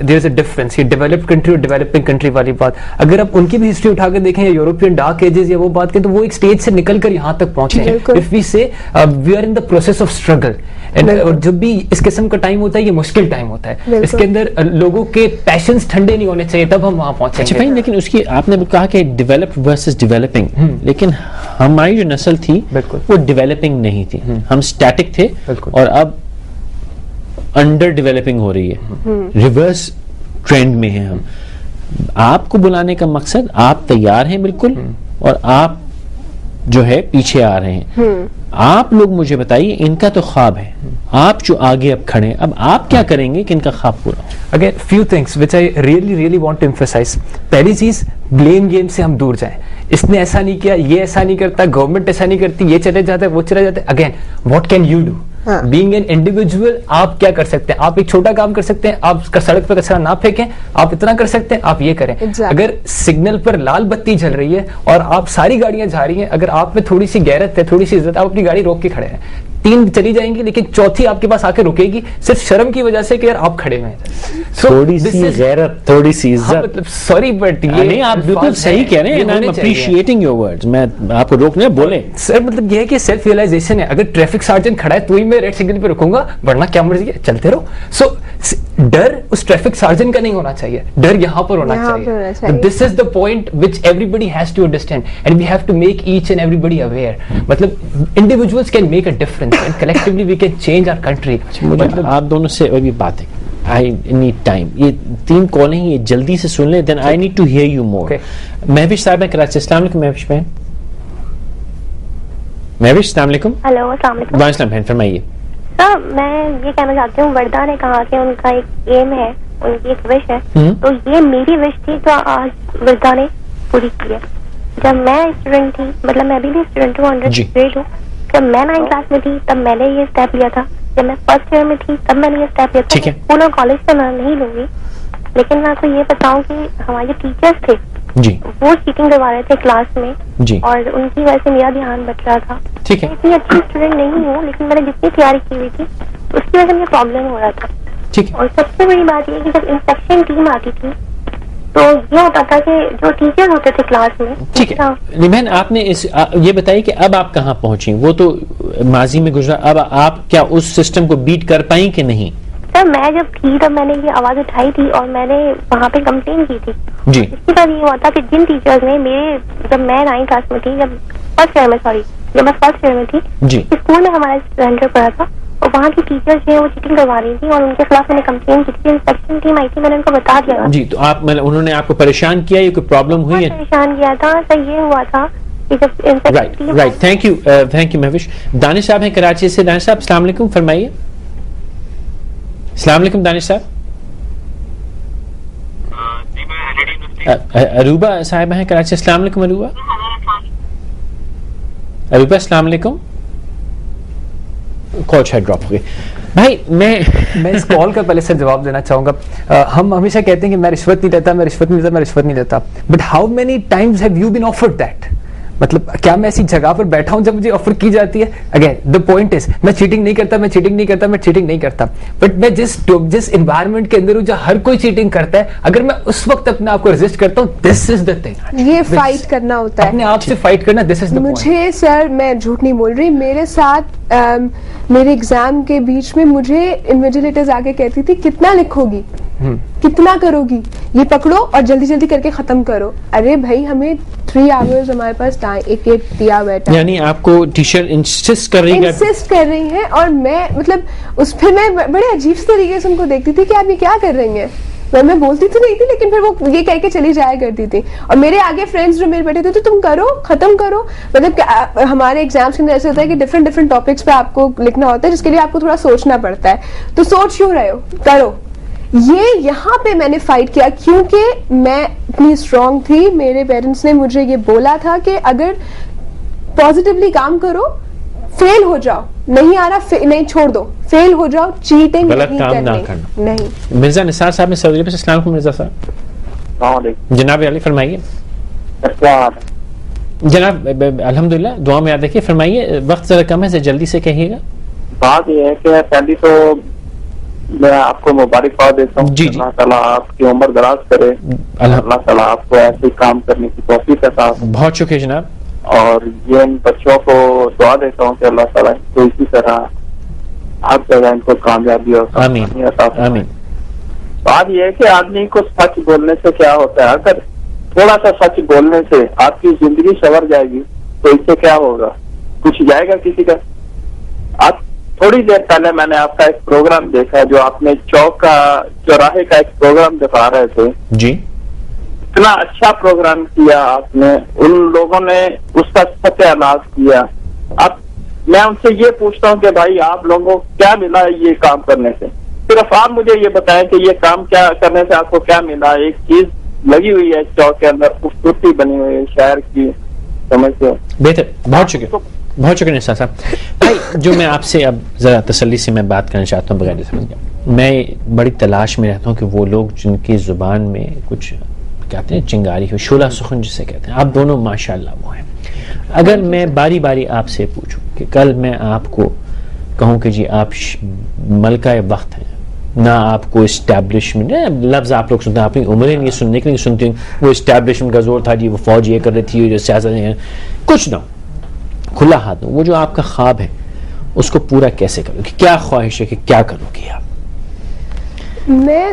there is a difference. یہ developed country اور developing country والی بات, اگر آپ ان کی بھی ہسٹری اٹھا کے دیکھیں یا یورپین ڈارک ایجز یا وہ بات کریں تو وہ ایک سٹیج سے نکل کر یہاں تک پہنچے ہیں. If we say we are in the process of struggle, اور جب بھی اس قسم کا ٹائم ہوتا ہے یہ مشکل ٹائم ہوتا ہے, اس کے اندر لوگوں کے پیشنز ٹھنڈے نہیں ہونے چاہیے, تب ہم وہاں پہنچیں گے. لیکن اس کی آپ نے کہا کہ ڈیولپڈ ورسز ڈیولپنگ, لیکن ہماری جو نسل تھی وہ ڈیولپنگ نہیں تھی, ہم سٹیٹک تھے, اور اب انڈر ڈیولپنگ ہو رہی ہے, ریورس ٹرینڈ میں ہیں ہم. آپ کو بلانے کا مقصد آپ تیار ہیں بالکل, اور آپ جو ہے پیچھے آ رہے ہیں. آپ لوگ مجھے بتائیے, ان کا تو خواب ہے, آپ جو آگے اب کھڑے, اب آپ کیا کریں گے کہ ان کا خواب پورا ہو؟ Again, few things which I really want to emphasize. پہلی چیز, blame game سے ہم دور جائیں. اس نے ایسا نہیں کیا, یہ ایسا نہیں کرتا, گورنمنٹ ایسا نہیں کرتی, یہ چلے جاتا ہے, وہ چلے جاتا ہے. Again, what can you do? Being an individual, آپ کیا کر سکتے ہیں؟ آپ ایک چھوٹا کام کر سکتے ہیں, آپ سڑک پر کچرا نہ پھینکیں, آپ اتنا کر سکتے ہیں, آپ یہ کریں. اگر سگنل پر لال بتی جل رہی ہے اور آپ ساری گاڑیاں جا رہی ہیں, اگر آپ میں تھوڑی سی غیرت ہے, تھوڑی سی عزت, آپ اپنی گاڑی روک کے کھڑے ہیں. 3 چلی جائیں گی لیکن چوتھی آپ کے پاس آ کے رکے گی صرف شرم کی وجہ سے کہ یار آپ کھڑے ہوئے ہیں. تھوڑی سی غیرت, تھوڑی سی عزت. سوری بٹ یہ نہیں, آپ بالکل صحیح کہہ رہے ہیں. I am appreciating your words. میں آپ کو روکنے بولے سر, مطلب یہ ہے کہ سیلف ریئلائزیشن ہے. اگر ٹریفک سارجنٹ کھڑا ہے تو ہی میں ریڈ سگنل پہ رکوں گا, ورنہ کیا مرضی ہے چلتے رہو. سو ڈر اس ٹریفک سارجنٹ کا نہیں ہونا چاہیے, ڈر یہاں پر ہونا چاہیے. This is the point which everybody has to understand and we have to make each and everybody aware. مطلب individuals can make a difference and collectively we can change our country. مطلب آپ دونوں سے ابھی بات ہے, I need time. یہ 3 کالیں ہیں, یہ جلدی سے سن لیں, then I need to hear you more. Mehwish صاحب ہیں کراچی. السلام علیکم مہوش بہن. مہوش السلام علیکم. ہیلو السلام علیکم. وعلیکم السلام بہن, فرمائیے. سر میں یہ کہنا چاہتی ہوں, وردہ نے کہا کہ ان کا ایک ایم ہے, ان کی ایک وش ہے, تو یہ میری وش تھی جو آج وردہ نے پوری کی ہے. جب میں اسٹوڈنٹ تھی, مطلب میں ابھی بھی اسٹوڈنٹ ہوں, انڈر گریڈ ہوں, جب میں 9th کلاس میں تھی تب میں نے یہ اسٹیپ لیا تھا. جب میں فرسٹ ایئر میں تھی تب میں نے یہ اسٹیپ لیا تھا. اسکول اور کالج سے میں نہیں لوں گی, لیکن میں آپ کو یہ بتاؤں کہ ہمارے جو ٹیچرس تھے وہ چیٹنگ کروا رہے تھے کلاس میں, اور ان کی وجہ سے میرا دھیان بچ رہا تھا. اتنی اچھی اسٹوڈنٹ نہیں ہوں, لیکن میں نے جتنی تیاری کی ہوئی تھی اس کی وجہ سے مجھے پرابلم ہو رہا تھا. اور سب سے بڑی بات یہ کہ جب انسپیکشن ٹیم آتی تھی تو یہ ہوتا تھا کہ جو ٹیچر ہوتے تھے کلاس میں. ٹھیک ہے بہن, آپ نے یہ بتائی کہ اب آپ کہاں پہنچی, وہ تو ماضی میں گزرا, اب آپ کیا اس سسٹم کو بیٹ کر پائیں کہ نہیں؟ سر میں جب تھی تب میں نے یہ آواز اٹھائی تھی اور میں نے وہاں پہ کمپلین کی تھی. اس کے بعد یہ ہوا تھا کہ جن ٹیچرز نے میرے, جب میں 9th کلاس میں تھی, جب فرسٹ ایئر میں تھی, اسکول میں ہمارا سینٹر پڑا تھا, اور وہاں کی ٹیچرز جو ہیں وہ چیٹنگ کروا رہی تھی, اور ان کے خلاف میں نے کمپلین کی تھی. انسپیکشن ٹیم آئی تھی, میں نے ان کو بتا دیا. جی, تو آپ انہوں نے آپ کو پریشان کیا, یہ کوئی پرابلم ہوئی ہے؟ پریشان کیا تھا سر, یہ ہوا تھا کہ جب right. Thank you Mahwash. Danish Sahab ہیں کراچی سے. دانش صاحب السلام علیکم, فرمائیے. السلام علیکم دانش صاحب. اروبا صاحب ہیں کراچی. السلام علیکم اروبا. اروبا السلام علیکم. کال شاید ڈراپ ہو گئی. بھائی میں اس کال کا پہلے سے جواب دینا چاہوں گا. ہم ہمیشہ کہتے ہیں کہ میں رشوت نہیں لیتا, میں رشوت نہیں لیتا, میں رشوت نہیں لیتا, but how many Times have you been offered that? مطلب کیا میں ایسی جگہ پر بیٹھا ہوں جب مجھے آفر کی جاتی ہے؟ اگین دا پوائنٹ از, میں چیٹنگ نہیں کرتا, میں چیٹنگ نہیں کرتا, میں چیٹنگ نہیں کرتا, بٹ میں جس انوائرمنٹ کے اندر ہوں جہاں ہر کوئی چیٹنگ کرتا ہے, اگر میں اس وقت اپنے آپ کو ریزسٹ کرتا ہوں, دس از دا تھنگ. یہ فائٹ کرنا ہوتا ہے, اپنے آپ سے فائٹ کرنا, دس از دا پوائنٹ. مجھے سر, میں جھوٹ نہیں بول رہی, میرے ساتھ میرے ایگزام کے بیچ میں مجھے انویجیلیٹرز آ کے کہتی تھی کتنا لکھو گی, کتنا کرو گی, یہ پکڑو اور جلدی جلدی کر کے ختم کرو. ارے بھائی ہمیں 3 آورز ہمارے پاس ایک دیا ہوا ہے. یعنی آپ کو ٹیچر انسسٹ کر رہی ہیں, اور میں مطلب اس پھر میں بڑے عجیب سے طریقے سے ان کو دیکھتی تھی کہ آپ یہ کیا کر رہی ہیں. میں بولتی تو نہیں تھی, لیکن پھر وہ یہ کہہ کے چلی جایا کرتی تھی. اور میرے آگے فرینڈس جو میرے بیٹھے تھے, تو تم کرو, ختم کرو. مطلب ہمارے ایگزامس کے اندر ایسا ہوتا ہے کہ ڈفرینٹ ٹاپکس پہ آپ کو لکھنا ہوتا ہے, جس کے لیے آپ کو تھوڑا سوچنا پڑتا ہے. تو سوچ کیوں رہے ہو, کرو. یہاں پہ میں نے فائٹ کیا کیونکہ میں اتنی اسٹرانگ تھی. میرے پیرنٹس نے مجھے یہ بولا تھا کہ اگر پازیٹیولی کام کرو, فیل ہو جاؤ, نہیں آ رہا نہیں چھوڑ دو, فیل ہو جاؤ, چیٹنگ غلط کام نہ کرنا. نہیں. مرزا نثار صاحب نے سعودی عرب سے. السلام علیکم مرزا صاحب. السلام علیکم جناب علی, فرمائیے. جناب الحمدللہ, دعا میں یاد رکھیے. فرمائیے, وقت ذرا کم ہے, جلدی سے کہیے گا. بات یہ ہے کہ پہلی تو میں آپ کو مبارکباد دیتا ہوں. جی اللہ تعالیٰ آپ کی عمر دراز کرے, اللہ تعالیٰ آپ کو ایسے کام کرنے کی توفیق عطا. بہت شکریہ جناب. اور یہ ان بچوں کو دعا دیتا ہوں کہ اللہ تعالیٰ ان کو اسی طرح ہر جگہ ان کو کامیابی اور آمین. بات یہ ہے کہ آدمی کو سچ بولنے سے کیا ہوتا ہے, اگر تھوڑا سا سچ بولنے سے آپ کی زندگی سنور جائے گی تو اس سے کیا ہوگا, کچھ جائے گا کسی کا. آپ تھوڑی دیر پہلے میں نے آپ کا ایک پروگرام دیکھا جو آپ نے چوراہے کا ایک پروگرام دکھا رہے تھے. جی, اتنا اچھا پروگرام کیا آپ نے, ان لوگوں نے اس کا ستیہ ناش کیا. اب میں ان سے یہ پوچھتا ہوں کہ بھائی آپ لوگوں کو کیا ملا یہ کام کرنے سے؟ صرف آپ مجھے یہ بتائیں کہ یہ کام کیا کرنے سے آپ کو کیا ملا. ایک چیز لگی ہوئی ہے چوک کے اندر, خوبصورتی بنی ہوئی ہے شہر کی, سمجھتے ہو. بہتر, بہت شکریہ. بہت شکریہ نثار صاحب. بھائی جو میں آپ سے اب ذرا تسلی سے میں بات کرنا چاہتا ہوں بغیر سمجھ گیا, میں بڑی تلاش میں رہتا ہوں کہ وہ لوگ جن کی زبان میں کچھ کہتے ہیں چنگاری ہو, شعلہ سخن جسے کہتے ہیں, آپ دونوں ماشاءاللہ وہ ہیں. اگر میں باری باری آپ سے پوچھوں کہ کل میں آپ کو کہوں کہ جی آپ ملکہ وقت ہیں, نہ آپ کو اسٹیبلشمنٹ لفظ آپ لوگ سنتے ہیں, اپنی عمریں نہیں سننے کے لیے سنتی ہوں, وہ اسٹیبلشمنٹ کا زور تھا جی, وہ فوج یہ کر رہی تھی, جو سیاست کچھ نہ ہو, کھلا ہاتھ دوں. وہ جو آپ کا خواب ہے اس کو پورا کیسے کرو گے, کیا خواہش ہے کہ کیا کرو گے آپ؟ میں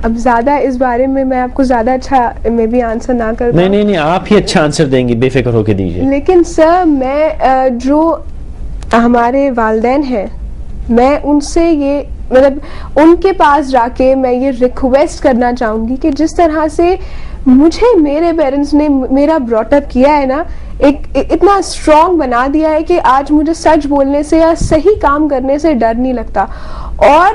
اب زیادہ اس بارے میں آپ کو زیادہ اچھا میں بھی آنسر نہ کر دوں. نہیں آپ ہی اچھا آنسر دیں گی, بے فکر ہو کے دیجیے. لیکن سر میں جو ہمارے والدین ہیں, میں ان سے یہ مطلب ان کے پاس جا کے میں یہ ریکویسٹ کرنا چاہوں گی کہ جس طرح سے مجھے میرے پیرنٹس نے میرا براٹ اپ کیا ہے نا, ایک اتنا اسٹرانگ بنا دیا ہے کہ آج مجھے سچ بولنے سے یا صحیح کام کرنے سے ڈر نہیں لگتا. اور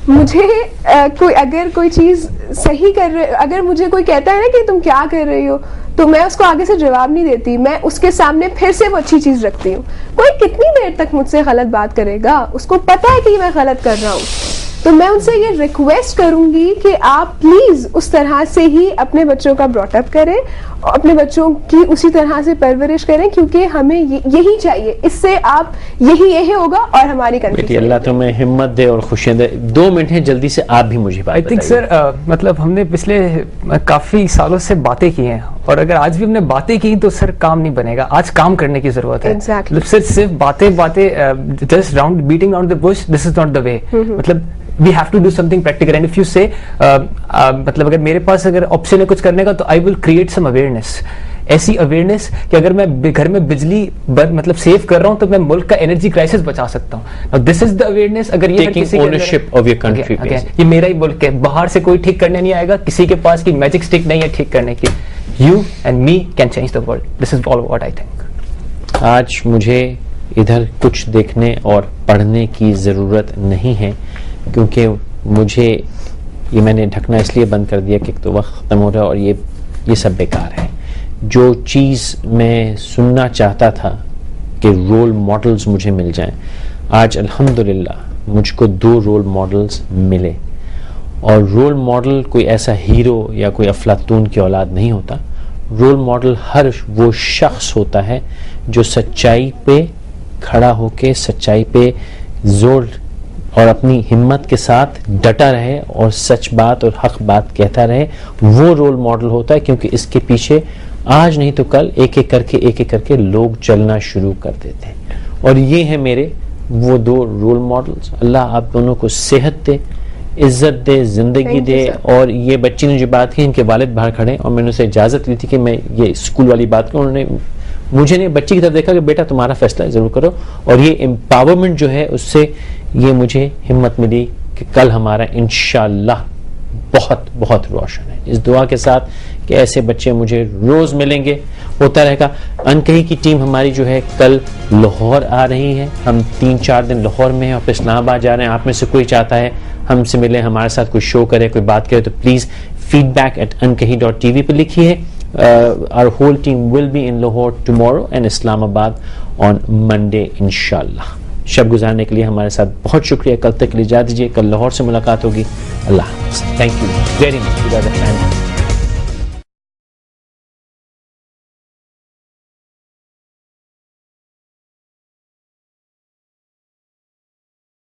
مجھے اگر کوئی چیز صحیح کر رہے, اگر مجھے کوئی کہتا ہے نا کہ تم کیا کر رہی ہو, تو میں اس کو آگے سے جواب نہیں دیتی, میں اس کے سامنے پھر سے وہ اچھی چیز رکھتی ہوں. کوئی کتنی دیر تک مجھ سے غلط بات کرے گا, اس کو پتا ہے کہ میں غلط کر رہا ہوں. تو میں ان سے یہ ریکویسٹ کروں گی کہ آپ پلیز اس طرح سے ہی اپنے بچوں کا براٹ اپ کریں اور اپنے بچوں کی اسی طرح سے پرورش کریں, کیونکہ ہمیں یہی چاہیے. اس سے آپ یہی ہوگا اور ہماری کنٹری. اللہ تمہیں ہمت دے اور خوشیاں دے. 2 منٹ ہیں, جلدی سے آپ بھی مجھے بات. آئی تھنک سر مطلب ہم نے پچھلے کافی سالوں سے باتیں کی ہیں, اور اگر آج بھی ہم نے باتیں کی تو سر کام نہیں بنے گا. آج کام کرنے کی ضرورت ہے. مطلب صرف باتیں just round beating round the bush, this is not the way. مطلب we have to do something practical, and if you say مطلب اگر میرے پاس اگر آپشن ہے کچھ کرنے کا, تو I will create some awareness. ایسی اویئرنیس کہ اگر میں گھر میں بجلی مطلب سیو کر رہا ہوں تو میں ملک کا انرجی کرائسس بچا سکتا ہوں. دس از دا اویئرنیس. اگر یہ یہ میرا ہی ملک ہے, باہر سے کوئی ٹھیک کرنے نہیں آئے گا, کسی کے پاس کی میجک اسٹک نہیں ہے ٹھیک کرنے کی. You and me can change the world. This is all what I think. آج مجھے ادھر کچھ دیکھنے اور پڑھنے کی ضرورت نہیں ہے, کیونکہ مجھے یہ میں نے ڈھکنا اس لیے بند کر دیا کہ ایک تو وقت ختم ہو رہا ہے, اور یہ سب بیکار ہے. جو چیز میں سننا چاہتا تھا کہ رول ماڈلز مجھے مل جائیں, آج الحمدللہ مجھ کو 2 رول ماڈلز ملے. اور رول ماڈل کوئی ایسا ہیرو یا کوئی افلاطون کی اولاد نہیں ہوتا. رول ماڈل ہر وہ شخص ہوتا ہے جو سچائی پہ کھڑا ہو کے سچائی پہ زور اور اپنی ہمت کے ساتھ ڈٹا رہے اور سچ بات اور حق بات کہتا رہے. وہ رول ماڈل ہوتا ہے, کیونکہ اس کے پیچھے آج نہیں تو کل ایک ایک کر کے لوگ چلنا شروع کر دیتے ہیں. اور یہ ہیں میرے وہ 2 رول ماڈلز. اللہ آپ دونوں کو صحت دے, عزت دے, زندگی دے. اور یہ بچی نے جو بات کی, ان کے والد باہر کھڑے, اور میں نے اسے اجازت لی تھی کہ میں یہ اسکول والی بات کروں. انہوں نے مجھے نہیں, بچی کی طرف دیکھا کہ بیٹا تمہارا فیصلہ ضرور کرو. اور یہ امپاورمنٹ جو ہے اس سے یہ مجھے ہمت ملی کہ کل ہمارا انشاءاللہ بہت بہت روشن ہے. اس دعا کے ساتھ کہ ایسے بچے مجھے روز ملیں گے, ہوتا رہے گا. انکہی کی ٹیم ہماری جو ہے کل لاہور آ رہی ہے. ہم 3-4 دن لاہور میں ہیں اور پھر اسلام آباد جا رہے ہیں. آپ میں سے کوئی چاہتا ہے ہم سے ملے, ہمارے ساتھ کوئی شو کرے, کوئی بات کرے, تو پلیز feedback@ankahi.tv پہ لکھیے. Our whole team will be in Lahore tomorrow and Islamabad on Monday inshallah. شب گزارنے کے لیے ہمارے ساتھ بہت شکریہ. کل تک کے لیے اجازت دیجیے, کل لاہور سے ملاقات ہوگی. اللہ حافظ. Thank you very much.